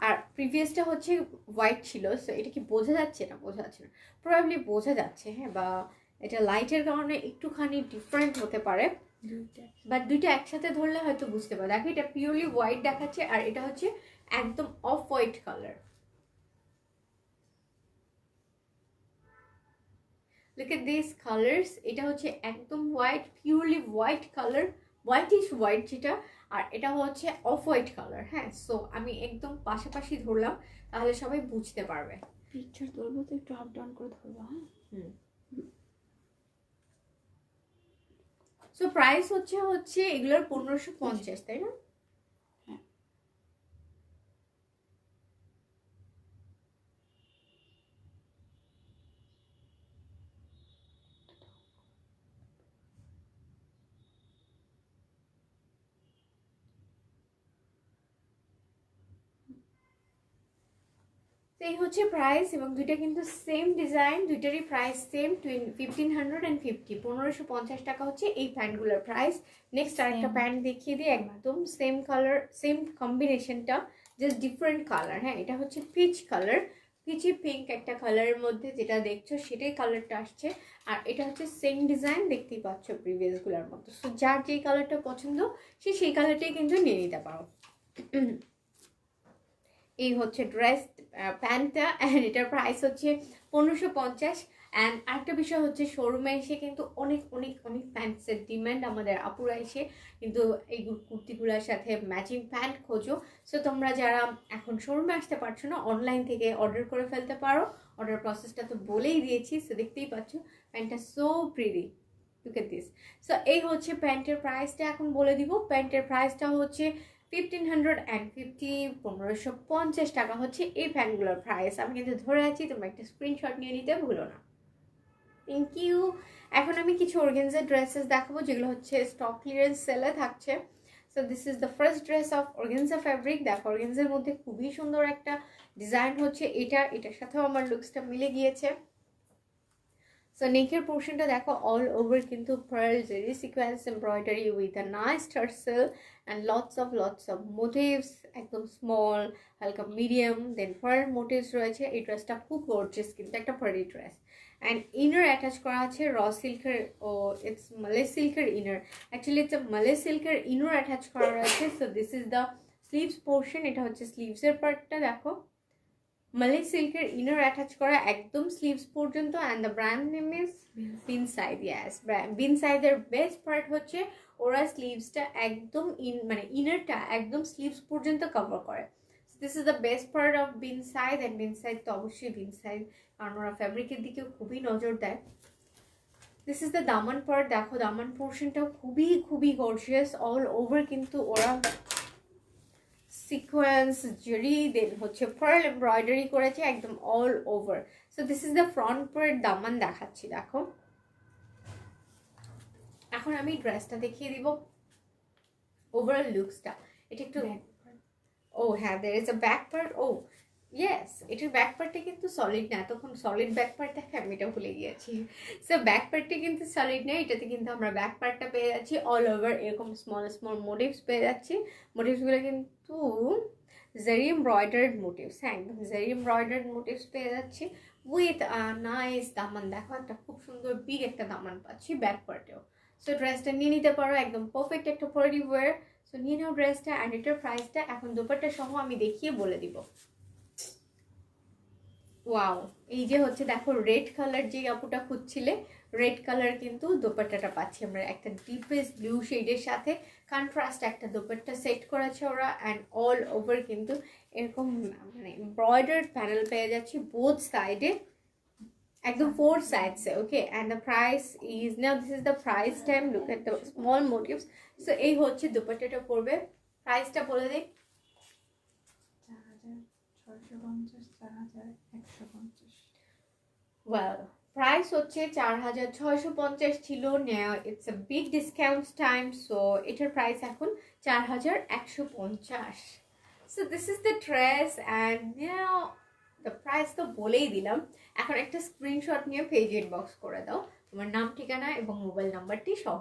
আর প্রিভিয়াসটা হচ্ছে হোয়াইট ছিল। সো এটা কি বোঝা যাচ্ছে না? বোঝা যাচ্ছে না, প্রবাবলি বোঝা যাচ্ছে, হ্যাঁ বা এটা লাইটের কারণে একটুখানি ডিফারেন্ট হতে পারে, বাট দুইটা একসাথে ধরলে হয়তো বুঝতে পারো। দেখো এটা পিওরলি হোয়াইট দেখাচ্ছে, আর এটা হচ্ছে একদম off white colour. Look at this colours. এটা হচ্ছে একদম white, purely white colour whitish white যেটা, আর এটা হচ্ছে অফ হোয়াইট কালার। হ্যাঁ, সো আমি একদম পাশাপাশি ধরলাম, তাহলে সবাই বুঝতে পারবে। পিকচার তুলবো তো একটু আপ ডাউন করে ধরবো। হ্যাঁ, সো প্রাইস হচ্ছে এগুলোর 1550, তাই না? এই হচ্ছে প্রাইস, এবং দুইটা কিন্তু সেম ডিজাইন, দুইটারই প্রাইস সেম 1550, 1550 টাকা হচ্ছে এই প্যান্টগুলোর প্রাইস। নেক্সট আরেকটা প্যান্ট দেখিয়ে দিই, একদম সেম কালার, সেম কম্বিনেশনটা, জাস্ট ডিফারেন্ট কালার। হ্যাঁ, এটা হচ্ছে পিচ কালার, পিচি পিঙ্ক একটা কালারের মধ্যে যেটা দেখছো সেটাই কালারটা আসছে, আর এটা হচ্ছে সেম ডিজাইন, দেখতেই পাচ্ছ প্রিভিয়াসগুলোর মতো। সো যার যেই কালারটা পছন্দ সে সেই কালারটাই কিন্তু নিয়ে নিতে পারো। এই হচ্ছে ড্রেস প্যান্টটা, অ্যান্ড এটার প্রাইস হচ্ছে 1550। অ্যান্ড আরেকটা বিষয় হচ্ছে শোরুমে এসে কিন্তু অনেক অনেক অনেক প্যান্টসের ডিমান্ড, আমাদের আপুরা এসে কিন্তু এই কুর্তিগুলোর সাথে ম্যাচিং প্যান্ট খোঁজো। সো তোমরা যারা এখন শোরুমে আসতে পারছো না, অনলাইন থেকে অর্ডার করে ফেলতে পারো। অর্ডার প্রসেসটা তো বলেই দিয়েছি, সো দেখতেই পাচ্ছ প্যান্টটা so pretty, look at this. So এই হচ্ছে প্যান্টের প্রাইসটা, এখন বলে দিব। প্যান্টের প্রাইসটা হচ্ছে 1550, 1550 টাকা হচ্ছে এই প্যান্টগুলোর প্রাইস। আমি কিন্তু ধরে আছি, তোমরা একটা স্ক্রিনশট নিয়ে নিতে ভুলো না। Thank you. এখন আমি কিছু অর্গানজা ড্রেসেস দেখাবো যেগুলো হচ্ছে স্টক ক্লিয়ারেন্স সেলে থাকছে। So this is the first dress of organza fabric. দেখো অর্গানজার মধ্যে খুবই সুন্দর একটা ডিজাইন হচ্ছে এটা, এটার সাথেও আমার লুকসটা মিলে গিয়েছে। সো নেকের পোর্শনটা দেখো অল ওভার কিন্তু pearl zari sequence embroidery with a nice tassel and lots of motifs, একদম স্মল, হালকা মিডিয়াম, দেন পার্ল মোটিভস রয়েছে। এই ড্রেসটা খুব গর্জিয়াস, কিন্তু একটা party dress. And inner attach করা আছে র সিল্কের, ও ইটস মালে সিল্কের ইনার, অ্যাকচুয়ালি ইটস মালে সিল্কের ইনার অ্যাটাচ করা রয়েছে। So this is the sleeves portion, এটা হচ্ছে স্লিভসের পার্টটা। দেখো মালে সিল্কের ইনার অ্যাটাচ করা একদম স্লিভস পর্যন্ত, and the brand name is Binside. Yes, বিনসাইডের বেস্ট পার্ট হচ্ছে ওরা স্লিভসটা একদম মানে ইনারটা একদম স্লিভস পর্যন্ত কভার করে। This is the best part of Binside. And Binside তো অবশ্যই বিনসাইড, কারণ ওরা ফ্যাব্রিকের দিকেও খুবই নজর দেয়। This is the Daman part. দেখো দামান পোর্শনটাও খুবই খুবই গর্জিয়াস, অল ওভার কিন্তু ওরা সিকোয়েন্স জেরি দেন হচ্ছে পার্ল এমব্রয়ডারি করেছে একদম all over. So this is the front part, দামান দেখাচ্ছি। দেখো এখন আমি ড্রেসটা দেখিয়ে দিব, ওভারঅল লুকসটা। এটা একটু, ও হ্যাঁ, there is a back part. Oh yes, এটার ব্যাক পার্টটা কিন্তু সলিড না, তখন সলিড ব্যাক পার্ট দেখে আমি এটা ভুলে গিয়েছি। সো ব্যাক পার্টটা কিন্তু সলিড না, এটাতে কিন্তু আমরা ব্যাক পার্টটা পেয়ে যাচ্ছি অল ওভার এরকম স্মল স্মল মোটিভস পেয়ে যাচ্ছি। মোটিভসগুলো কিন্তু জারি এমব্রয়ডার্ড মোটিভস, হ্যাঁ একদম জারি এমব্রয়ডার্ড মোটিভস পেয়ে যাচ্ছি উইথ নাইস দামান। দেখো একটা খুব সুন্দর বিগ একটা দামান পাচ্ছি ব্যাক পার্টেও। সো ড্রেসটা নিয়ে নিতে পারো, একদম পারফেক্ট একটা পার্টি ওয়্যার। সো নিয়ে নাও ড্রেসটা, অ্যান্ড এটার প্রাইসটা এখন দুপাট্টা সহ আমি দেখিয়ে বলে দিব। ওয়াও, এই যে হচ্ছে দেখো রেড কালার, যে আপুটা খুঁজছিলে রেড কালার কিন্তু দোপাট্টাটা পাচ্ছি আমরা একটা ডিপেস্ট ব্লু শেডের সাথে, কন্ট্রাস্ট একটা দোপাট্টা সেট করেছে ওরা। অ্যান্ড অল ওভার কিন্তু এরকম মানে এমব্রয়ডার্ড প্যানেল পেয়ে যাচ্ছি বোথ সাইডে, একদম 4 sides. Okay, and the price is, now this is the price time, look at the small motifs. So এই হচ্ছে দোপাট্টাটা পড়বে, প্রাইসটা বলে দিই। 4650, 4150। ওয়েল প্রাইস হচ্ছে 4650 ছিল, নেওয়া it's a big discount time. So এটার প্রাইস এখন 4150। So this is the dress, and now the price তো বলেই দিলাম। এখন একটা স্ক্রিনশট নিয়ে পেজ ইনবক্স করে দাও তোমার নাম, ঠিকানা এবং মোবাইল নাম্বারটি সহ।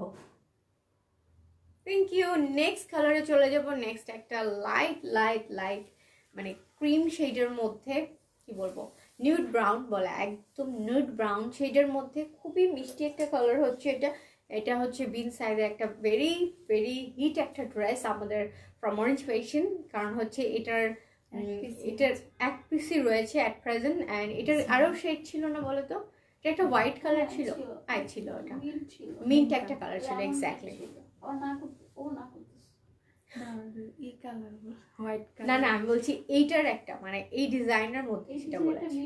Thank you. নেক্সট কালারে চলে যাব। নেক্সট একটা লাইট লাইট লাইট মানে ক্রিম শেডের মধ্যে, কি বলবো, নিউড ব্রাউন বলে, একদম নিউড ব্রাউন শেডের মধ্যে খুবই মিষ্টি একটা কালার হচ্ছে এটা। এটা হচ্ছে বিন সাইডের একটা ভেরি ভেরি হিট একটা ড্রেস আমাদের ফ্রম অরেঞ্জ ফ্যাশন, কারণ হচ্ছে এটার এক পিসি রয়েছে অ্যাট প্রেজেন্ট। অ্যান্ড এটার আরও শেড ছিল না বলো তো, এটা একটা হোয়াইট কালার ছিল, ছিল ওটা মিন্ট একটা কালার ছিল, এক্স্যাক্টলি। ও ই কালার হোয়াইট না কালার। না, আমি বলছি এইটার একটা মানে এই ডিজাইনের মধ্যে সেটা বলেছি।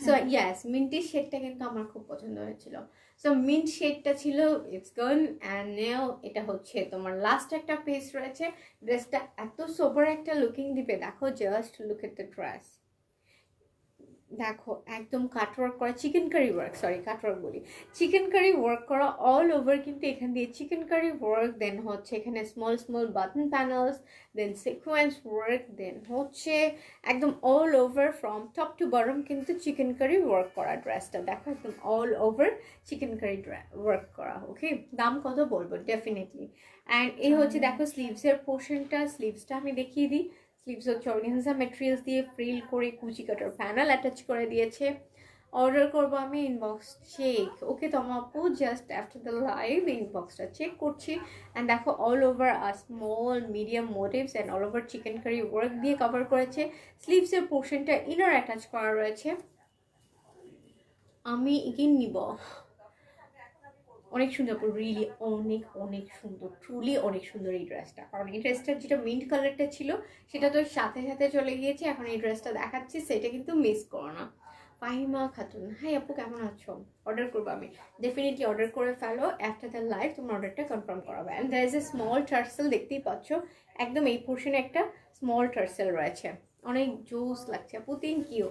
সো ইয়েস, মিন্টি শেডটা কিন্তু আমার খুব পছন্দ হয়েছিল। সো মিন্ট শেডটা ছিল, ইটস গান অ্যান্ড নেও এটা হচ্ছে তোমার লাস্ট একটা পিস রয়েছে। ড্রেসটা এত সোবার একটা লুকিং দিবে, দেখো just look at the dress. দেখো একদম কাটওয়ার্ক করা chikankari work, sorry cutwork বলি, চিকেন কারি ওয়ার্ক করা অল ওভার, কিন্তু এখান দিয়ে চিকেন কারি ওয়ার্ক, দেন হচ্ছে এখানে small small button panels, then sequence work, then হচ্ছে একদম all over from top to bottom কিন্তু চিকেন কারি ওয়ার্ক করা ড্রেসটা। দেখো একদম all over chikankari work করা। ওকে, দাম কত বলবো ডেফিনেটলি। অ্যান্ড এই হচ্ছে দেখো স্লিভসের পোর্শনটা, স্লিভসটা আমি দেখিয়ে দিই। স্লিভস হচ্ছে অর্গানজা ম্যাটেরিয়ালস দিয়ে ফ্রিল করে কুচি কাটার প্যানেল অ্যাটাচ করে দিয়েছে। অর্ডার করবো আমি, ইনবক্স চেক। ওকে তো আপু জাস্ট আফটার দ্য লাইভ ইনবক্সটা চেক করছি। অ্যান্ড দেখো all over small medium motifs and all over chikankari work দিয়ে কভার করেছে। স্লিভসের পোর্শনটা ইনার অ্যাটাচ করা রয়েছে। আমি এগেন নিব, অনেক সুন্দর, রিয়েলি অনেক অনেক সুন্দর, ট্রুলি অনেক সুন্দর এই ড্রেসটা। কারণ এই ড্রেসটার যেটা মিন্ট কালারটা ছিল সেটা তো সাথে সাথে চলে গিয়েছে, এখন এই ড্রেসটা দেখাচ্ছি, সেটা কিন্তু মিস করো না। ফাহিমা খাতুন, হাই আপু কেমন আছো? অর্ডার করবো আমি, ডেফিনেটলি অর্ডার করে ফেলো। আফটার দ্য লাইভ তোমার অর্ডারটা কনফার্ম করাবে। And there is a small tassel, দেখতেই পাচ্ছ একদম এই পোর্শনে একটা স্মল টার্সেল রয়েছে, অনেক জোস লাগছে আপু, থ্যাংক ইউ।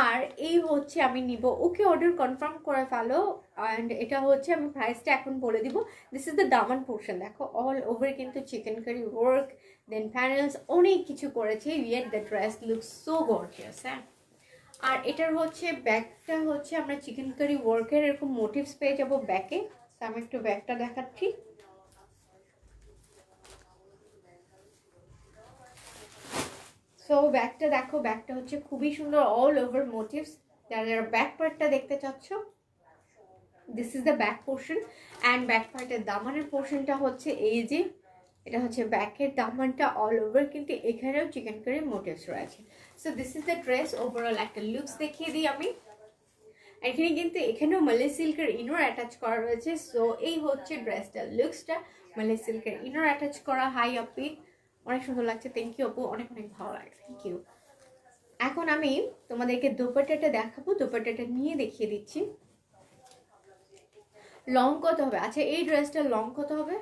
আর এই হচ্ছে আমি নিব, ওকে অর্ডার কনফার্ম করে ফেলো। অ্যান্ড এটা হচ্ছে আমি প্রাইসটা এখন বলে দিব। This is the Daman portion, দেখো অল ওভার কিন্তু চিকেন কারি ওয়ার্ক, দেন প্যানেলস, অনেক কিছু করেছে, yet the dress look so gorgeous. হ্যাঁ, আর এটার হচ্ছে ব্যাকটা হচ্ছে আমরা চিকেন কারি ওয়ার্কের এরকম মোটিভস পেয়ে যাবো ব্যাকে। তো আমি একটু ব্যাকটা দেখাচ্ছি। সো ব্যাগটা দেখো, ব্যাগটা হচ্ছে খুবই সুন্দর, অল ওভার মোটিভস। যারা যারা ব্যাক পার্টটা দেখতে চাচ্ছ, this is the back portion. And back পার্টের দামানের পোর্শনটা হচ্ছে এই যে, এটা হচ্ছে ব্যাকের দামানটা অল ওভার, কিন্তু এখানেও চিকেন কারি মোটিভস রয়েছে। So this is the dress overall একটা লুকস দেখিয়ে দিই আমি। এখানে কিন্তু এখানেও মালে সিল্কের ইনার অ্যাটাচ করা রয়েছে। সো এই হচ্ছে ড্রেসটার লুকসটা, মালে সিল্কের ইনার অ্যাটাচ করা। হাই আপি, অনেক সুন্দর লাগছে, থ্যাংক ইউ আপু, অনেক অনেক ভালো লাগে, থ্যাংক ইউ। এখন আমি তোমাদেরকে দোপাট্টাটা দেখাবো, দোপাট্টাটা নিয়ে দেখিয়ে দিচ্ছি। লং কত হবে? আচ্ছা এই ড্রেসটার লং কত হবে?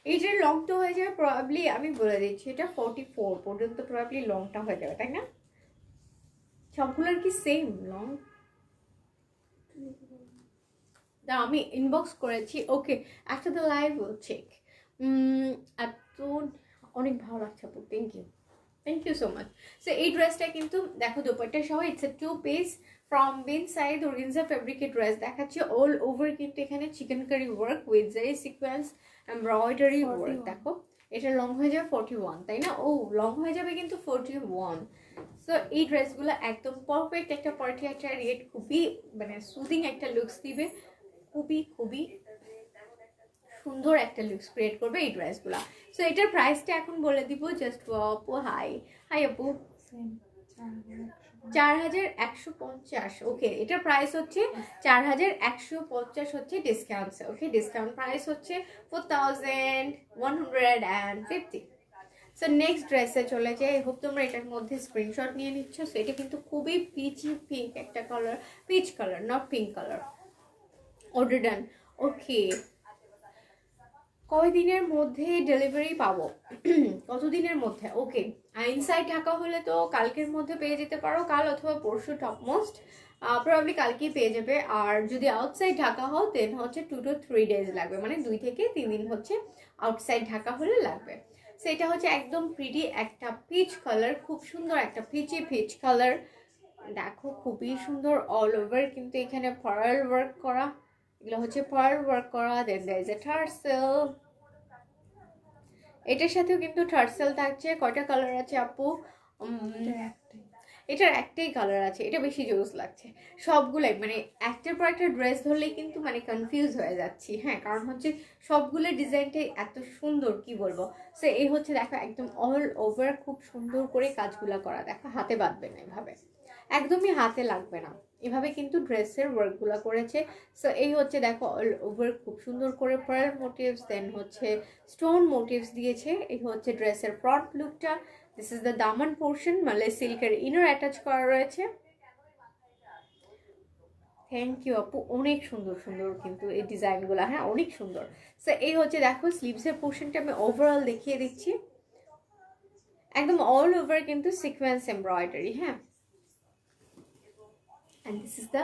এইটার লংটা হয়ে যাবে প্রবাবলি, আমি বলে দিচ্ছি, এটা 44 পর্যন্ত প্রবাবলি লংটা হয়ে যাবে, তাই না? সবগুলোর কি সেম লং? আমি ইনবক্স করেছি। Okay, after the live will check. এত অনেক ভালো লাগছে আপু, thank you, thank you so much. So এই ড্রেসটা কিন্তু দেখো দোপাট্টা সহ, it's a 2 piece from bin side organza ফেব্রিকের ড্রেস দেখাচ্ছি। অল ওভার কিন্তু এখানে chikankari work with zari sequence embroidery work. দেখো এটা লং হয়ে যাবে 41, তাই না? ও লং হয়ে যাবে কিন্তু 41। সো এই ড্রেসগুলো একদম পারফেক্ট একটা পার্টি একটা রেট, খুবই মানে সুদিং একটা লুকস দিবে, খুবই খুবই সুন্দর একটা লুকস ক্রিয়েট করবে এই ড্রেসগুলো। সো এটার প্রাইসটা এখন বলে দিব জাস্ট। আপু হাই, হাই আপু, 4150। ওকে, এটার প্রাইস হচ্ছে 4150 হচ্ছে ডিসকাউন্ট। ওকে, ডিসকাউন্ট প্রাইস হচ্ছে 4150। সো নেক্সট ড্রেসে চলে যাই। হোপ তোমরা এটার মধ্যে স্ক্রিনশট নিয়ে নিচ্ছ। সো এটা কিন্তু খুবই পিচি পিঙ্ক একটা colour, peach colour not pink colour. Order done. Okay, কয় দিনের মধ্যে ডেলিভারি পাবো? কতদিনের মধ্যে? ওকে, ইনসাইড ঢাকা হলে তো কালকের মধ্যে পেয়ে যেতে পারো, কাল অথবা পরশু টপমোস্ট, প্রবাবলি কালকেই পেয়ে যাবে। আর যদি আউটসাইড ঢাকা হও দেন হচ্ছে 2 to 3 days লাগবে, মানে 2 থেকে 3 দিন হচ্ছে আউটসাইড ঢাকা হলে লাগবে। সেটা হচ্ছে একদম প্রিটি একটা পিচ কালার, খুব সুন্দর একটা পিচি পিচ কালার। দেখো খুবই সুন্দর, অল ওভার কিন্তু এখানে পার্ল ওয়ার্ক করা, এগুলো হচ্ছে পার্ল ওয়ার্ক করা। দেন দেয়ার ইজ এ টার্সেল, এটার সাথেও কিন্তু টার্সেল থাকছে। কয়টা কালার আছে আপু? এটার একটাই কালার আছে, এটা বেশি জোস লাগছে। সবগুলোই মানে একটার পর একটা ড্রেস ধরলেই কিন্তু মানে কনফিউজ হয়ে যাচ্ছি। হ্যাঁ, কারণ হচ্ছে সবগুলো ডিজাইনটাই এত সুন্দর, কি বলবো। সো এই হচ্ছে দেখো একদম অল ওভার খুব সুন্দর করে কাজগুলো করা, দেখো হাতে বাঁধবে না এভাবে, একদমই হাতে লাগবে না। এভাবে কিন্তু ড্রেসের ওয়ার্কগুলো করেছে। সো এই হচ্ছে দেখো অল ওভার খুব সুন্দর করে পার্ল মোটিভস, দেন হচ্ছে স্টোন মোটিভস দিয়েছে। এই হচ্ছে ড্রেসের ফ্রন্ট লুকটা। This is the Daman portion, মানে সিল্কের ইনার অ্যাটাচ করা রয়েছে। থ্যাংক ইউ আপু, অনেক সুন্দর সুন্দর কিন্তু এই ডিজাইনগুলো, হ্যাঁ অনেক সুন্দর। সো এই হচ্ছে দেখো স্লিভসের পোর্শনটা আমি ওভারঅল দেখিয়ে দিচ্ছি, একদম অল ওভার কিন্তু সিকোয়েন্স এমব্রয়ডারি, হ্যাঁ। And this is the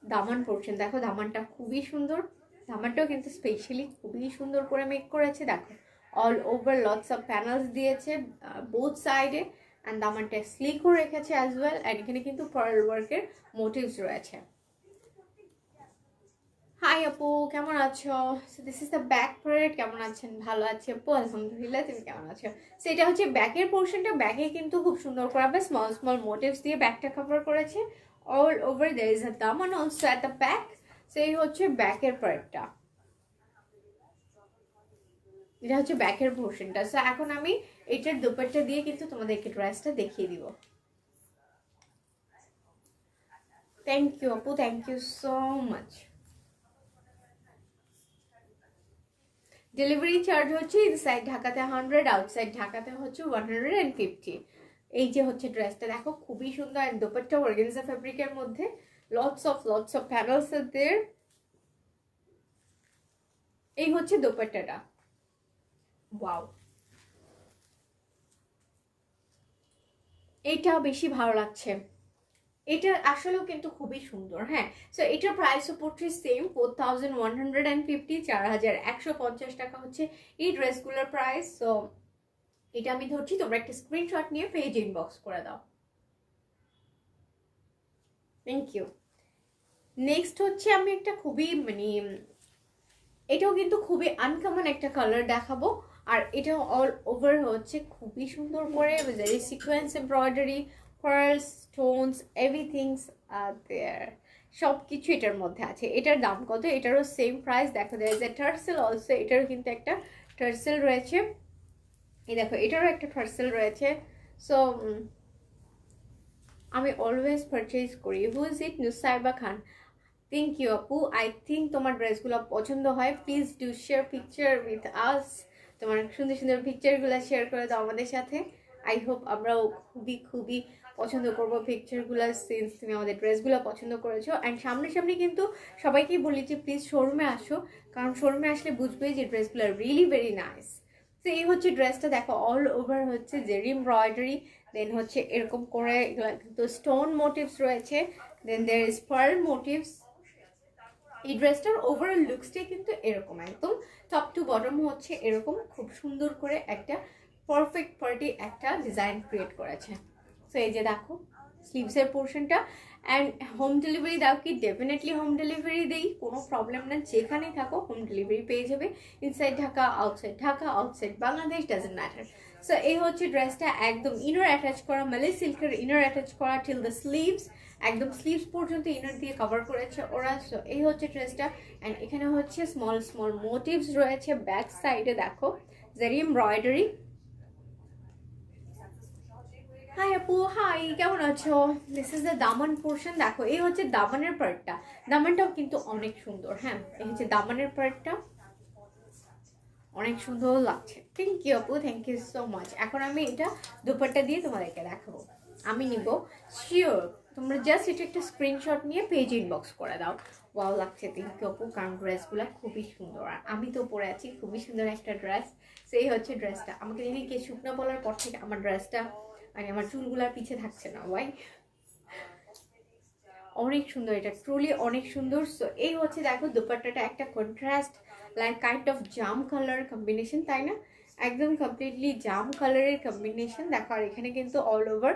Daman portion. দেখো দামানটা খুবই সুন্দর, দামানটাও কিন্তু স্পেশালি খুবই সুন্দর করে মেক করেছে। দেখো all over lots of panels দিয়েছে বোথ সাইডে, অ্যান্ড দামানটা স্লিকও রেখেছে অ্যাজ ওয়েল। অ্যান্ড এখানে কিন্তু পার্ল ওয়ার্কের মোটিভস রয়েছে। হাই আপু, কেমন আছো? So this is the back part. কেমন আছেন? ভালো আছে আপু, আলহামদুলিল্লাহ। তুমি কেমন আছো? সো এটা হচ্ছে ব্যাকের পোর্শনটা। ব্যাকে কিন্তু খুব সুন্দর করে আবার স্মল স্মল মোটিভস দিয়ে ব্যাকটা কভার করেছে all over. There is a দামান also at the back. So এই হচ্ছে ব্যাকের পার্টটা, এটা হচ্ছে ব্যাকের পোর্শনটা। সো এখন আমি এটার দুপাট্টা দিয়ে কিন্তু তোমাদেরকে ড্রেসটা দেখিয়ে দিব। থ্যাংক ইউ আপু, thank you so much. Delivery charge হচ্ছে ইনসাইড ঢাকাতে 100, আউটসাইড ঢাকাতে হচ্ছে 150। এই যে হচ্ছে ড্রেসটা দেখো খুবই সুন্দর, আর দোপাট্টা অর্গানজা ফ্যাব্রিকের মধ্যে lots of panels are there. এই হচ্ছে দোপাট্টাটা, ওয়াও, এইটা বেশি ভালো লাগছে। এটা আসলেও কিন্তু খুবই সুন্দর, হ্যাঁ। সো এটার প্রাইসও পড়ছে সেম 4150, 4150 টাকা হচ্ছে এই ড্রেসগুলোর প্রাইস। সো এটা আমি ধরছি, তোমরা একটা স্ক্রিনশট নিয়ে পেজ ইনবক্স করে দাও। Thank you. নেক্সট হচ্ছে আমি একটা খুবই মানে এটাও কিন্তু খুবই আনকমন একটা কালার দেখাবো। আর এটা অল ওভার হচ্ছে খুবই সুন্দর করে sequence embroidery, pearls, stones, everythings are there, সব কিছু এটার মধ্যে আছে। এটার দাম কত? এটারও সেম প্রাইস। দেখো there is a tassel also, এটারও কিন্তু একটা টার্সেল রয়েছে। এই দেখো এটারও একটা টার্সেল রয়েছে। সো আমি অলওয়েজ পারচেজ করি। Who is it? Nusaiba Khan. Thank you আপু, আই থিঙ্ক তোমার ড্রেসগুলো পছন্দ হয়। Please do share picture with us. তোমার সুন্দর সুন্দর পিকচারগুলো শেয়ার করে দাও আমাদের সাথে। আই হোপ আমরাও খুবই খুবই পছন্দ করবো পিকচারগুলো, সিন্স তুমি আমাদের ড্রেসগুলো পছন্দ করেছো। অ্যান্ড সামনাসামনি কিন্তু সবাইকেই বলি যে প্লিজ শোরুমে আসো, কারণ শোরুমে আসলে বুঝবে যে ড্রেসগুলো রিয়েলি ভেরি নাইস। তো এই হচ্ছে ড্রেসটা, দেখো অল ওভার হচ্ছে জেরি এমব্রয়ডারি, দেন হচ্ছে এরকম করে কিন্তু স্টোন মোটিভস রয়েছে, দেন দেয়ার ইজ পার্ল মোটিভস। এই ড্রেসটার ওভারঅল লুকসটাই কিন্তু এরকম, একদম টপ টু বটম হচ্ছে এরকম খুব সুন্দর করে একটা পারফেক্ট পার্টি একটা ডিজাইন ক্রিয়েট করেছে। সো এই যে দেখো স্লিভসের পোর্শনটা। অ্যান্ড হোম ডেলিভারি দাও কি? ডেফিনেটলি হোম ডেলিভারি দেই, কোনো প্রবলেম না, যেখানেই থাকো হোম ডেলিভারি পেয়ে যাবে। Inside Dhaka, outside Bangladesh, doesn't matter. So এই হচ্ছে ড্রেসটা, একদম ইনার অ্যাটাচ করা, মালে সিল্কের ইনার অ্যাটাচ করা টিল দ্য স্লিভস, একদম স্লিভস পর্যন্ত ইনার দিয়ে কভার করেছে ওরা। সো এই হচ্ছে ড্রেসটা। অ্যান্ড এখানে হচ্ছে স্মল স্মল মোটিভস রয়েছে ব্যাক সাইডে, দেখো জারি এমব্রয়ডারি। হাই আপু, হাই, কেমন আছো? This is the Daman portion. দেখো এই হচ্ছে দামানের পার্টটা, দামানটাও কিন্তু অনেক সুন্দর, হ্যাঁ। এই হচ্ছে দামানের পার্টটা, অনেক সুন্দর লাগছে। থ্যাংক ইউ আপু, থ্যাংক ইউ সো মাচ। এখন আমি এটা দুপাট্টা দিয়ে তোমাদেরকে দেখাবো, আমি নিব শিওর। তোমরা জাস্ট এটা একটা স্ক্রিনশট নিয়ে পেজ ইনবক্স করে দাও। ওয়াও লাগছে, থ্যাংক ইউ আপু, কারণ ড্রেসগুলো খুবই সুন্দর, আর আমি তো পরে আছি খুবই সুন্দর একটা ড্রেস। সেই হচ্ছে ড্রেসটা, আমাকে যদি কে শুকনো বলার পর থেকে আমার ড্রেসটা মানে আমার চুলগুলার পিছে থাকছে না, ওয়াই। অনেক সুন্দর, এটা ট্রুলি অনেক সুন্দর। সো এই হচ্ছে দেখো দুপাট্টাটা একটা contrast like kind of jam colour combination, তাই না? একদম কমপ্লিটলি জাম কালারের কম্বিনেশন। দেখো আর এখানে কিন্তু অল ওভার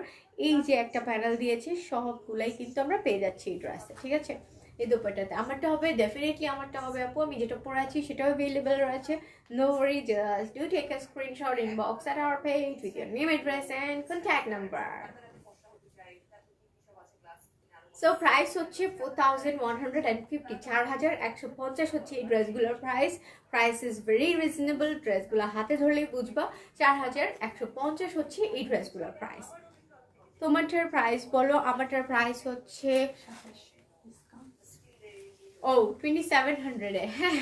এই যে একটা প্যানেল দিয়েছে, সবগুলাই কিন্তু আমরা পেয়ে যাচ্ছি এই ড্রেসে, ঠিক আছে? এই দুপাট্টাতে আমারটা হবে, ডেফিনেটলি আমারটা হবে আপু, আমি যেটা পরে আছি সেটাও অ্যাভেলেবেল রয়েছে। No worry, just do take a screenshot, inbox at our page with your name, address and contact number. So price হচ্ছে 4150, 4150 হচ্ছে এই ড্রেসগুলোর price. Price is very reasonable, ড্রেসগুলো হাতে ধরলেই বুঝবা 4150 হচ্ছে এই ড্রেসগুলোর প্রাইস। তোমারটার প্রাইস বলো, আমারটার প্রাইস হচ্ছে ও 2700-এ, হ্যাঁ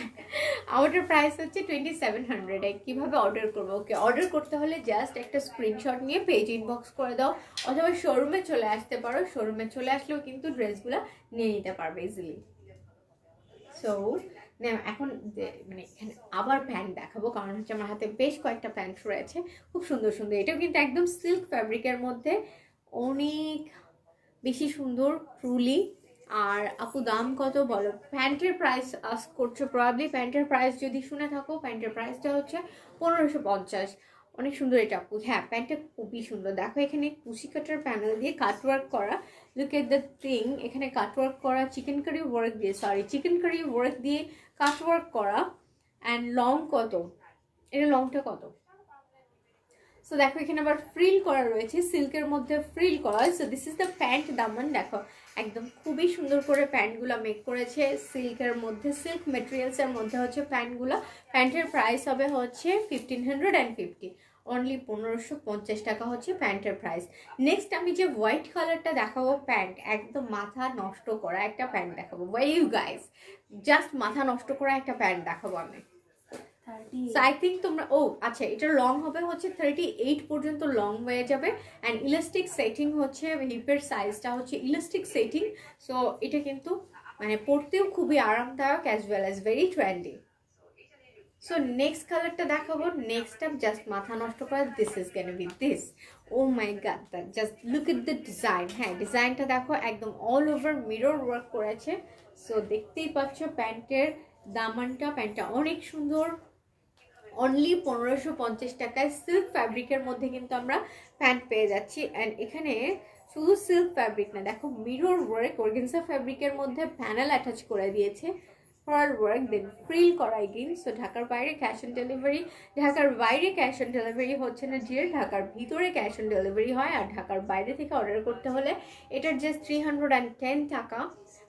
আমাদের প্রাইস হচ্ছে 2700-এ। কীভাবে অর্ডার করবো? ওকে, অর্ডার করতে হলে জাস্ট একটা স্ক্রিনশট নিয়ে পেজ ইনবক্স করে দাও, অথবা শোরুমে চলে আসতে পারো। শোরুমে চলে আসলেও কিন্তু ড্রেসগুলো নিয়ে নিতে পারবে ইজিলি। সো এখন মানে এখানে আবার প্যান্ট দেখাবো, কারণ হচ্ছে আমার হাতে বেশ কয়েকটা প্যান্ট রয়েছে খুব সুন্দর সুন্দর। এটাও কিন্তু একদম সিল্ক ফ্যাব্রিকের মধ্যে, অনেক বেশি সুন্দর ট্রুলি। আর আপু দাম কত বলো? প্যান্টের প্রাইস আস্ক করছো প্রবাবলি। প্যান্টের প্রাইস যদি শুনে থাকো, প্যান্টের প্রাইসটা হচ্ছে 1550। অনেক সুন্দর এটা আপু। হ্যাঁ প্যান্টটা খুবই সুন্দর। দেখো এখানে কুশি কাটার প্যানেল দিয়ে কাটওয়ার্ক করা, লুক এট দ্য থিং। এখানে কাটওয়ার্ক করা চিকেন কারি ওয়ার্ক দিয়ে, চিকেন কারি ওয়ার্ক দিয়ে কাটওয়ার্ক করা। অ্যান্ড লং কত? এটা লংটা কত? সো দেখো এখানে আবার ফ্রিল করা রয়েছে, সিল্কের মধ্যে ফ্রিল করা। So this is the pant দামান। দেখো একদম খুবই সুন্দর করে প্যান্টগুলো মেক করেছে সিল্কের মধ্যে, সিল্ক মেটেরিয়ালসের মধ্যে হচ্ছে প্যান্টগুলো। প্যান্টের প্রাইস হবে হচ্ছে 1550, অনলি 1550 টাকা হচ্ছে প্যান্টের প্রাইস। নেক্সট আমি যে হোয়াইট কালারটা দেখাবো প্যান্ট, একদম মাথা নষ্ট করা একটা প্যান্ট দেখাবো। ওয়াই ইউ গাইস, জাস্ট মাথা নষ্ট করা একটা প্যান্ট দেখাবো আমি। সো আই থিঙ্ক তোমরা, ও আচ্ছা এটার লং হবে হচ্ছে 38 পর্যন্ত লং হয়ে যাবে। অ্যান্ড ইলাস্টিক সেটিং হচ্ছে, হিপের সাইজটা হচ্ছে ইলাস্টিক সেটিং। সো এটা কিন্তু মানে পরতেও খুবই আরামদায়ক as well as very trendy. So next কালারটা দেখাবো। নেক্সটটা জাস্ট মাথা নষ্ট করা, this is can be this. Oh my god, just look at the design. হ্যাঁ ডিজাইনটা দেখো একদম অল ওভার মিরর ওয়ার্ক করেছে। সো দেখতেই পাচ্ছ প্যান্টের দামানটা, প্যান্টটা অনেক সুন্দর। অনলি 1550 টাকায় সিল্ক ফ্যাব্রিকের মধ্যে কিন্তু আমরা প্যান্ট পেয়ে যাচ্ছি। অ্যান্ড এখানে শুধু সিল্ক ফ্যাব্রিক না, দেখো মিরর ওয়ার্ক, অর্গানজা ফ্যাব্রিকের মধ্যে প্যানেল অ্যাটাচ করে দিয়েছে, পার্ল ওয়ার্ক, দেন ফ্রিল করা এগেইন। সো ঢাকার বাইরে ক্যাশ অন ডেলিভারি, ঢাকার বাইরে ক্যাশ অন ডেলিভারি হচ্ছে না, যে ঢাকার ভিতরে ক্যাশ অন ডেলিভারি হয়। আর ঢাকার বাইরে থেকে অর্ডার করতে হলে এটার জাস্ট 310 টাকা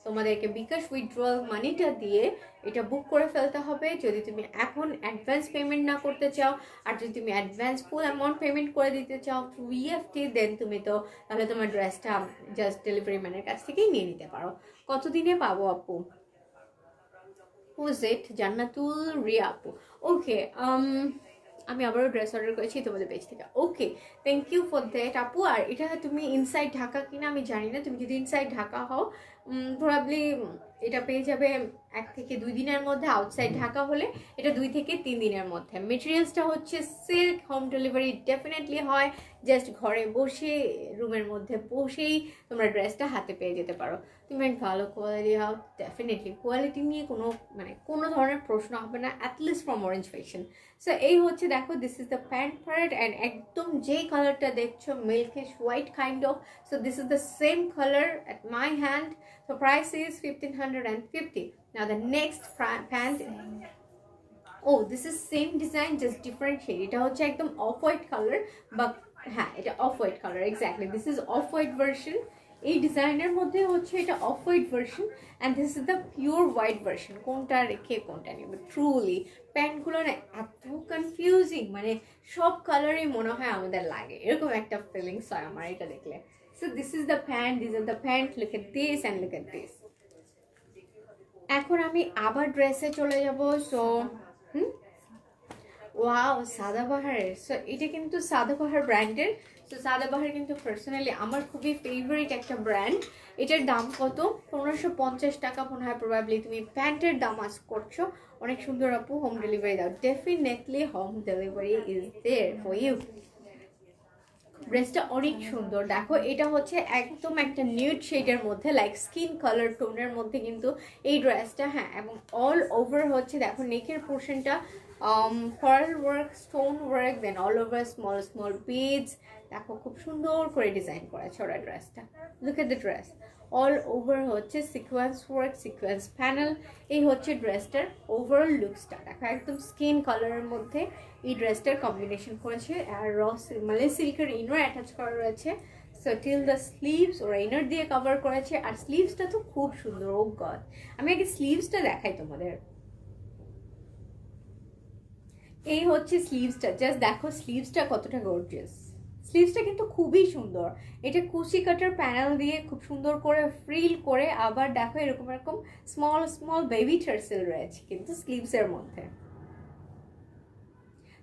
তোমাদেরকে বিকাশ উইথড্রয়াল মানিটা দিয়ে এটা বুক করে ফেলতে হবে। যদি তুমি এখন অ্যাডভান্স পেমেন্ট না করতে চাও, আর যদি তুমি অ্যাডভান্স ফুল অ্যামাউন্ট পেমেন্ট করে দিতে চাও থ্রু EFT, দেন তুমি তো তাহলে তোমার ড্রেসটা জাস্ট ডেলিভারি ম্যানের কাছ থেকেই নিয়ে নিতে পারো। কতদিনে পাবো আপু? হুজ ইট? জান্নাতুল রিয়া আপু। ওকে, আমি আবারও ড্রেস অর্ডার করেছি তোমাদের পেজ থেকে। ওকে, থ্যাংক ইউ ফর দ্যাট আপু। আর এটা তুমি ইনসাইড ঢাকা কিনা আমি জানি না, তুমি যদি ইনসাইড ঢাকা হও প্রবাবলি এটা পেয়ে যাবে 1 থেকে 2 দিনের মধ্যে। আউটসাইড ঢাকা হলে এটা 2 থেকে 3 দিনের মধ্যে। মেটেরিয়ালসটা হচ্ছে সিল্ক, হোম ডেলিভারি ডেফিনেটলি হয়। জাস্ট ঘরে বসে রুমের মধ্যে বসেই তোমরা ড্রেসটা হাতে পেয়ে যেতে পারো। তুমি ভালো কোয়ালিটি হও, ডেফিনেটলি কোয়ালিটি নিয়ে কোনো ধরনের প্রশ্ন হবে না, at least from Orange Fashion. So এই হচ্ছে দেখো, this is the pant part. And একদম যেই কালারটা দেখছো milkish white kind of, so this is the same colour at my hand. So price is 1550. Now the next pant, oh this is same design just different shade. এটা হচ্ছে একদম off white colour, বা হ্যাঁ এটা off white colour exactly. This is off white version. এই ডিজাইনের মধ্যে হচ্ছে এটা off white version, and this is the pure white version. কোনটা রেখে কোনটা নেবে? ট্রুলি প্যান্টগুলো না এত কনফিউজিং, মানে সব কালারই মনে হয় আমাদের লাগে, এরকম একটা ফিলিংস হয় আমার এটা দেখলে। So this is the pant, these are the pant, look at this and look at this. এখন আমি আবার ড্রেসে চলে যাব। So wow সাদাবাহারের। সো এটা কিন্তু সাদাবাহার ব্র্যান্ডের। সো সাদাবাহার কিন্তু পার্সোনালি আমার খুবই ফেভারিট একটা ব্র্যান্ড। এটার দাম কত? 1550 টাকা মনে হয় প্রবাবলি তুমি প্যান্টের দাম আজ করছো। অনেক সুন্দর আপু, হোম ডেলিভারি দাও? Definitely home delivery is there for you. ড্রেসটা অনেক সুন্দর। দেখো এটা হচ্ছে একদম একটা নিউড শেডের মধ্যে, লাইক স্কিন কালার টোনের মধ্যে কিন্তু এই ড্রেসটা। হ্যাঁ, এবং অল ওভার হচ্ছে দেখো নেকের পোর্শনটা pearl work, stone work, then all over small small beads. দেখো খুব সুন্দর করে ডিজাইন করেছে ওরা ড্রেসটা। Look at the dress, all over হচ্ছে সিকোয়েন্স ওয়ার্ক, সিকোয়েন্স প্যানেল। এই হচ্ছে ড্রেসটার ওভারঅল লুকসটা। দেখো একদম স্কিন কালারের মধ্যে এই ড্রেসটার কম্বিনেশন করেছে। আর মানে সিল্কের ইনার অ্যাটাচ করা রয়েছে। সো টিল দ্য স্লিভস ওরা ইনার দিয়ে কভার করেছে। আর স্লিভসটা তো খুব সুন্দর। ও গড, আমি আগে স্লিভসটা দেখাই তোমাদের। এই হচ্ছে স্লিভসটা, জাস্ট দেখো স্লিভসটা কতটা গর্জিয়াস। স্লিভসটা কিন্তু খুবই সুন্দর, এটা কুশি কাটার প্যানেল দিয়ে খুব সুন্দর করে ফ্রিল করে, আবার দেখো এরকম এরকম স্মল স্মল বেবি টার্সেল রয়েছে কিন্তু স্লিভসের মধ্যে।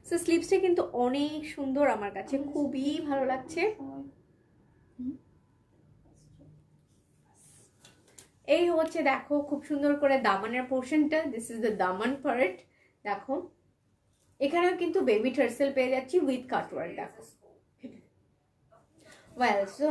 সো স্লিভসটা কিন্তু অনেক সুন্দর, আমার কাছে খুবই ভালো লাগছে। এই হচ্ছে দেখো খুব সুন্দর করে দামানের পোর্শনটা, this is the Daman part. দেখো এখানেও কিন্তু বেবি টার্সেল পেয়ে যাচ্ছি উইথ কাটওয়ার্ক। দেখো ওয়েল, সো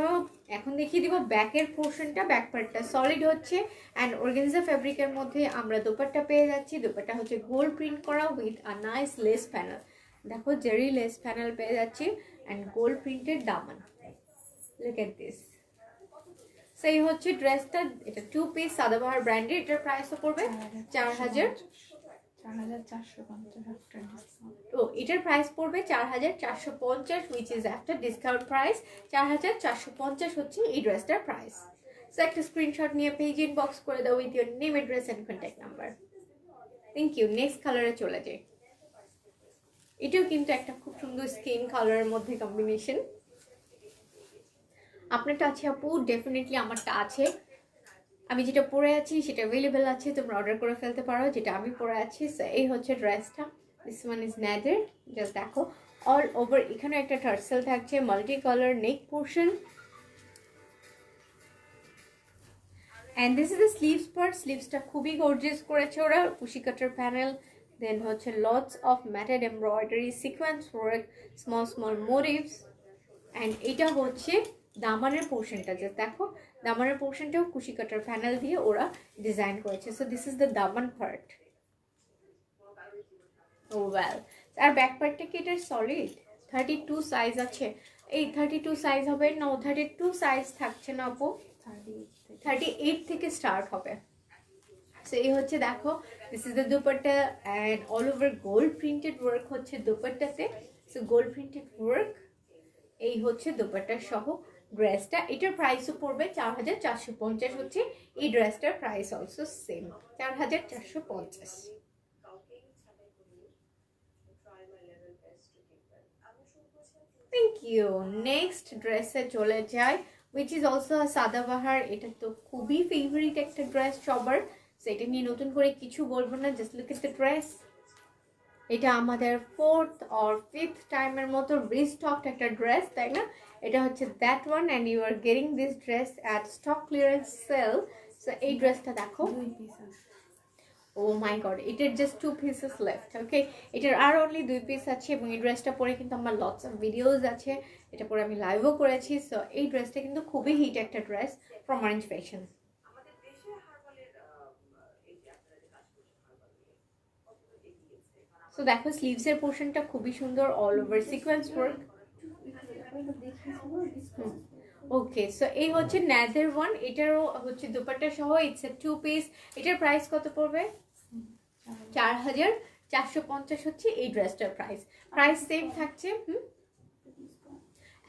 এখন দেখিয়ে দিব ব্যাকের পোর্শনটা। ব্যাক পার্টটা সলিড হচ্ছে অ্যান্ড অর্গানজা ফ্যাব্রিকের মধ্যে আমরা দোপাট্টা পেয়ে যাচ্ছি। দোপাট্টা হচ্ছে গোল্ড প্রিন্ট করা with a nice less panel. দেখো জেরি লেস প্যানেল পেয়ে যাচ্ছি and gold printed Daman. Look at this. সেই হচ্ছে ড্রেসটা, এটা 2 পিস সাদাবাহার ব্র্যান্ডের। এটার প্রাইসও পড়বে 4000। 4450 ও এটার প্রাইস পড়বে 4450, which is after discount price. 4450 হচ্ছে এই ড্রেসটার প্রাইস। সো একটা স্ক্রিনশট নিয়ে পেজ ইনবক্স করে দাও with your name, address and contact number. Thank you. Next কালারে চলে যাই। এটাও কিন্তু একটা খুব সুন্দর স্কিন কালারের মধ্যে কম্বিনেশন। আপনারটা আছে আপু? ডেফিনেটলি আমারটা আছে। আমি যেটা পরে আছি সেটা অ্যাভেলেবেল আছে, তোমরা অর্ডার করে ফেলতে পারো যেটা আমি পরে আছি। সো এই হচ্ছে ড্রেসটা, this one is nether. Just দেখো অল ওভার এখানে একটা টার্সেল থাকছে, multi colour neck portion, and this is the sleeves part. স্লিভসটা খুবই গর্জিয়াস করেছে ওরা, কুশি কাটার প্যানেল, দেন হচ্ছে lots of matted embroidery, sequence work, small small motifs, and এটা হচ্ছে দামানের পোর্শনটা। যে দেখো দামানের পোর্শনটাও কুশি কাটার প্যানেল দিয়ে ওরা ডিজাইন করেছে। So this is the Daman part. O well, আর ব্যাক পার্টটা কি এটার সলিড? 32 সাইজ আছে। এই 32 সাইজ হবে না, 32 সাইজ থাকছে না আপু, 38 থেকে স্টার্ট হবে। সো এই হচ্ছে দেখো, this is the dupatta and all over gold printed work হচ্ছে দুপাট্টাতে। সো গোল্ড প্রিন্টেড ওয়ার্ক, এই হচ্ছে দুপাট্টা সহ ড্রেসটা। এটার প্রাইসও পড়বে 4450 হচ্ছে এই ড্রেসটার price also same, 4450। Thank you. Next ড্রেসে চলে যাই, উইচ ইজ অলসো সাদাবাহার। এটা তো খুবই ফেভারিট একটা ড্রেস সবার, সেটা নিয়ে নতুন করে কিছু বলবো না। Just look at the dress. এটা আমাদের 4th or 5th টাইমের মতো রিস্টকড একটা ড্রেস, তাই না? এটা হচ্ছে that one, and you are getting this dress at stock clearance sale. So এই ড্রেসটা দেখো, ও মাই গড, এটার জাস্ট 2 পিসেস লেফট। ওকে, এটার আর অনলি 2 পিস আছে, এবং এই ড্রেসটা পরে কিন্তু আমার লটস অফ ভিডিওস আছে, এটা পরে আমি লাইভও করেছি। সো এই ড্রেসটা কিন্তু খুবই হিট একটা dress from Orange Fashion. So দেখো স্লিভসের পোর্শনটা খুবই সুন্দর, অল ওভার সিকোয়েন্স ওয়ার্ক। ওকে, সো এই হচ্ছে নেদার ওয়ান, এটারও হচ্ছে দুপাট্টা সহ, ইটস এ 2 পিস। এটার প্রাইস কত পড়বে? 4450 হচ্ছে এই ড্রেসটার প্রাইস। প্রাইস সেম থাকছে।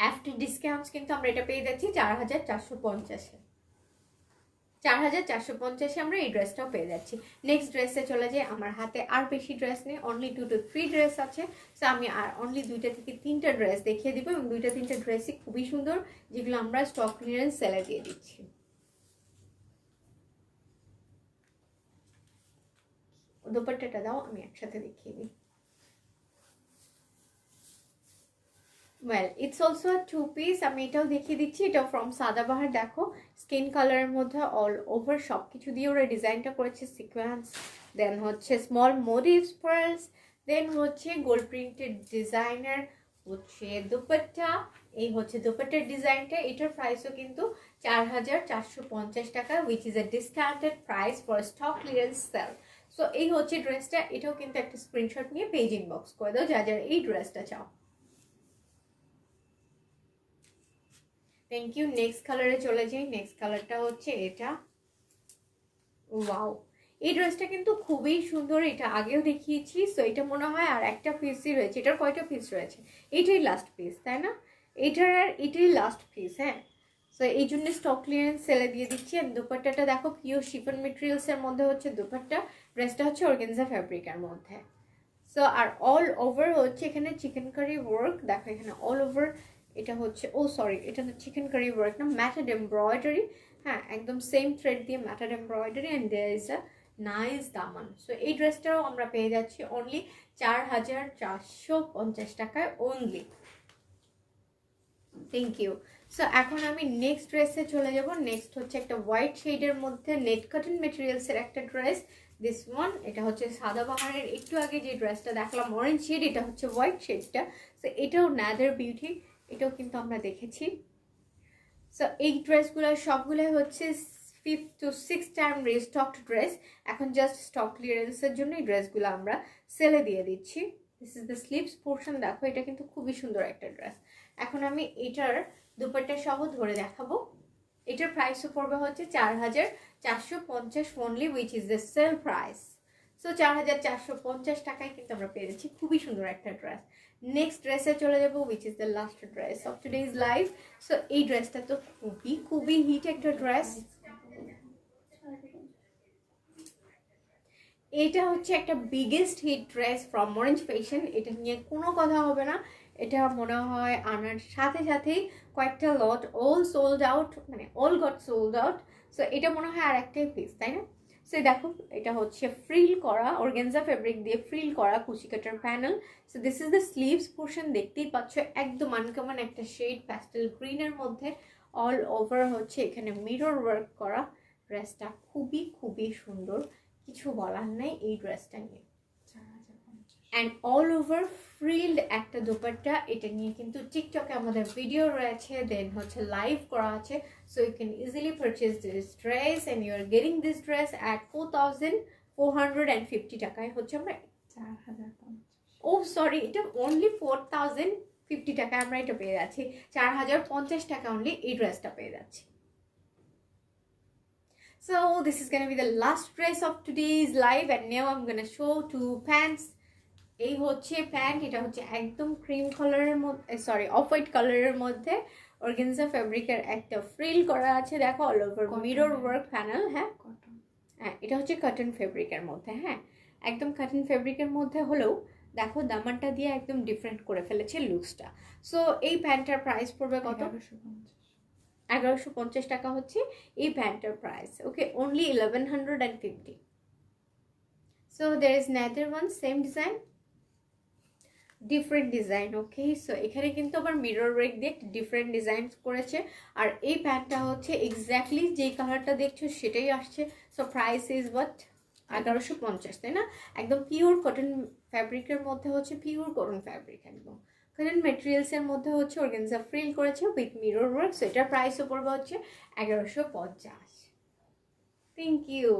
আফটার ডিসকাউন্টস কিন্তু আমরা এটা পেয়ে যাচ্ছি 4450-এ। 4450-এ আমরা এই ড্রেসটাও পেয়ে যাচ্ছি। নেক্সট ড্রেসে চলে যাই। আমার হাতে আর বেশি ড্রেস নেই, অনলি 2 to 3 ড্রেস আছে। সো আমি আর অনলি 2টা থেকে 3টা ড্রেস দেখিয়ে দিব, এবং 2-3টা ড্রেসই খুবই সুন্দর, যেগুলো আমরা স্টক ক্লিয়ারেন্স সেলে দিয়ে দিচ্ছি। দোপাট্টাটা দাও, আমি একসাথে দেখিয়ে দিই। Well, it's also a 2 piece. আমি এটাও দেখিয়ে দিচ্ছি, এটাও ফ্রম সাদাবাহার। দেখো স্কিন কালারের মধ্যে অল ওভার সব কিছু দিয়ে ওরা ডিজাইনটা করেছে, সিকোয়েন্স, দেন হচ্ছে স্মল মোটিভস, পার্লস, দেন হচ্ছে গোল্ড প্রিন্টেড ডিজাইনার হচ্ছে দুপাট্টা। এই হচ্ছে দুপাট্টার ডিজাইনটা। এটার প্রাইসও কিন্তু 4450 টাকা, which is A discounted price for stock clearance sale. So এই হচ্ছে ড্রেসটা। এটাও কিন্তু একটা স্ক্রিনশট নিয়ে পেজ ইনবক্স করে দাও যারা যারা এই ড্রেসটা চাও। Thank you. নেক্সট কালারে চলে যাই। নেক্সট কালারটা হচ্ছে এটা। ওয়াও, এই ড্রেসটা কিন্তু খুবই সুন্দর, এটা আগেও দেখিয়েছি। সো এটা মনে হয় আর একটা পিসই রয়েছে। এটার কয়টা পিস রয়েছে? এটাই লাস্ট পিস, তাই না? এটার আর এটাই লাস্ট পিস। হ্যাঁ, সো এই জন্য স্টক ক্লিয়ারেন্স সেলে দিয়ে দিচ্ছি। আর দুপাট্টাটা দেখো, পিওর শিফন মেটেরিয়ালসের মধ্যে হচ্ছে দুপাট্টা, ড্রেসটা হচ্ছে অর্গানজা ফ্যাব্রিকের মধ্যে। সো আর অল ওভার হচ্ছে এখানে চিকেন কারি ওয়ার্ক। দেখো এখানে অল ওভার এটা হচ্ছে সরি, এটা তো চিকেন কারি ওয়ার্ক না, ম্যাটেড এমব্রয়ডারি। হ্যাঁ, একদম সেম থ্রেড দিয়ে matted embroidery and there is a nice দামান। সো এই ড্রেসটাও আমরা পেয়ে যাচ্ছি অনলি 4450 টাকায় অনলি। Thank you. সো এখন আমি নেক্সট ড্রেসে চলে যাব। নেক্সট হচ্ছে একটা হোয়াইট শেডের মধ্যে নেট কটন মেটেরিয়ালসের একটা ড্রেস, দিস ওয়ান। এটা হচ্ছে সাদাবাহারের একটু আগে যে ড্রেসটা দেখলাম অরেঞ্জ শেড, এটা হচ্ছে হোয়াইট শেডটা। সো এটাও নাদার বিউটি, এটাও কিন্তু আমরা দেখেছি। সো এই ড্রেসগুলো সবগুলোই হচ্ছে 5th to 6th time restocked dress. এখন জাস্ট স্টক ক্লিয়ারেন্সের জন্য এই ড্রেসগুলো আমরা সেলে দিয়ে দিচ্ছি। This is the sleeves portion, দেখো এটা কিন্তু খুবই সুন্দর একটা ড্রেস। এখন আমি এটার দুপাট্টা সহ ধরে দেখাবো। এটার প্রাইসও পড়বে হচ্ছে 4450 only, which is the sale price. So 4450 টাকায় কিন্তু আমরা পেয়ে যাচ্ছি খুবই সুন্দর একটা ড্রেস। নেক্সট ড্রেসে চলে যাবো, which is the last dress of today's live. So এই ড্রেসটা তো খুবই খুবই হিট একটা ড্রেস। এটা হচ্ছে একটা biggest hit dress from Orange Fashion, এটা নিয়ে কোনো কথা হবে না। এটা মনে হয় আনার সাথে সাথেই কয়েকটা লট অল সোল্ড আউট, মানে all goat sold out. So এটা মনে হয় আর একটাই পিস, তাই না? সো দেখো এটা হচ্ছে ফ্রিল করা অর্গানজা ফেব্রিক দিয়ে ফ্রিল করা কুশি কাটার panel. So this is the sleeves portion, দেখতেই পাচ্ছ একদম আনকমন একটা শেড প্যাস্টেল গ্রিনের মধ্যে। অল ওভার হচ্ছে এখানে মিরর ওয়ার্ক করা। ড্রেসটা খুবই খুবই সুন্দর, কিছু বলার নাই এই ড্রেসটা নিয়ে। অ্যান্ড অল ওভার ফ্রিল্ড একটা দোপাট্টা, এটা নিয়ে কিন্তু টিকটকে আমাদের ভিডিও রয়েছে, দেন হচ্ছে লাইভ করা আছে। So you can easily purchase this dress and you are getting this dress at 4450 টাকায় হচ্ছে আমরা 4050। সরি, এটা অনলি 4050 টাকায় আমরা এটা পেয়ে যাচ্ছি। 4050 টাকা অনলি এই ড্রেসটা পেয়ে যাচ্ছি। So this is gonna be the last dress of today's live, and now I'm gonna show two pants. এই হচ্ছে প্যান্ট, এটা হচ্ছে একদম ক্রিম কালারের মধ্যে, সরি অফ হোয়াইট কালারের মধ্যে অর্গানজা ফেব্রিকের একটা ফ্রিল করা আছে। দেখো all over mirror work panel. হ্যাঁ হ্যাঁ, এটা হচ্ছে কটন ফেব্রিকের মধ্যে। হ্যাঁ, একদম কটন ফেব্রিকের মধ্যে হলেও দেখো দামানটা দিয়ে একদম ডিফারেন্ট করে ফেলেছে লুকসটা। সো এই প্যান্টটার প্রাইস পড়বে কত? 1150 টাকা হচ্ছে এই প্যান্টটার price. Okay, only 1150। So there is another one, same design, different design. Okay, so এখানে কিন্তু আবার মিরর ওয়ার্ক দিয়ে ডিফারেন্ট ডিজাইন করেছে। আর এই প্যান্টটা হচ্ছে এক্স্যাক্টলি যেই কালারটা দেখছো সেটাই আসছে। So price is what? 1150, তাই না? একদম পিওর কটন ফ্যাব্রিকের মধ্যে হচ্ছে, পিওর কটন ফ্যাব্রিক, একদম কটন মেটেরিয়ালসের মধ্যে হচ্ছে অর্গানজা ফ্রিল করেছে উইথ মিরর ওয়ার্ক। সো এটার প্রাইসও পড়বে হচ্ছে 1150। Thank you.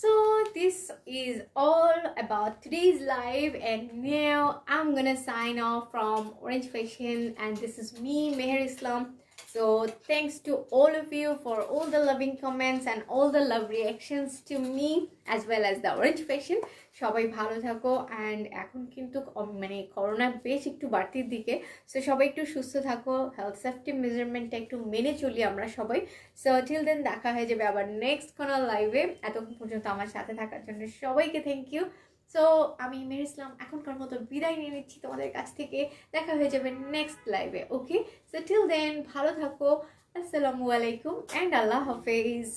So this is all about today's live, and now I'm gonna sign off from Orange Fashion, and this is me, Meher Islam. So thanks to all of you for all the loving comments and all the love reactions to me as well as the Orange Fashion. সবাই ভালো থাকো, and এখন কিন্তু মানে corona বেশ একটু বাড়তির দিকে। So সবাই একটু সুস্থ থাকো, হেলথ সেফটি মেজারমেন্টটা একটু মেনে চলি আমরা সবাই। সো টিল দেন দেখা হয়ে যাবে আবার নেক্সট কোনো লাইভে। এতক্ষণ পর্যন্ত আমার সাথে থাকার জন্য সবাইকে থ্যাংক ইউ। সো আমি মেহের ইসলাম এখনকার মতো বিদায় নিয়ে নিচ্ছি তোমাদের কাছ থেকে। দেখা হয়ে যাবে নেক্সট লাইভে। ওকে, সো টিল দেন ভালো থাকো। আসসালামু আলাইকুম অ্যান্ড আল্লাহ হাফেজ।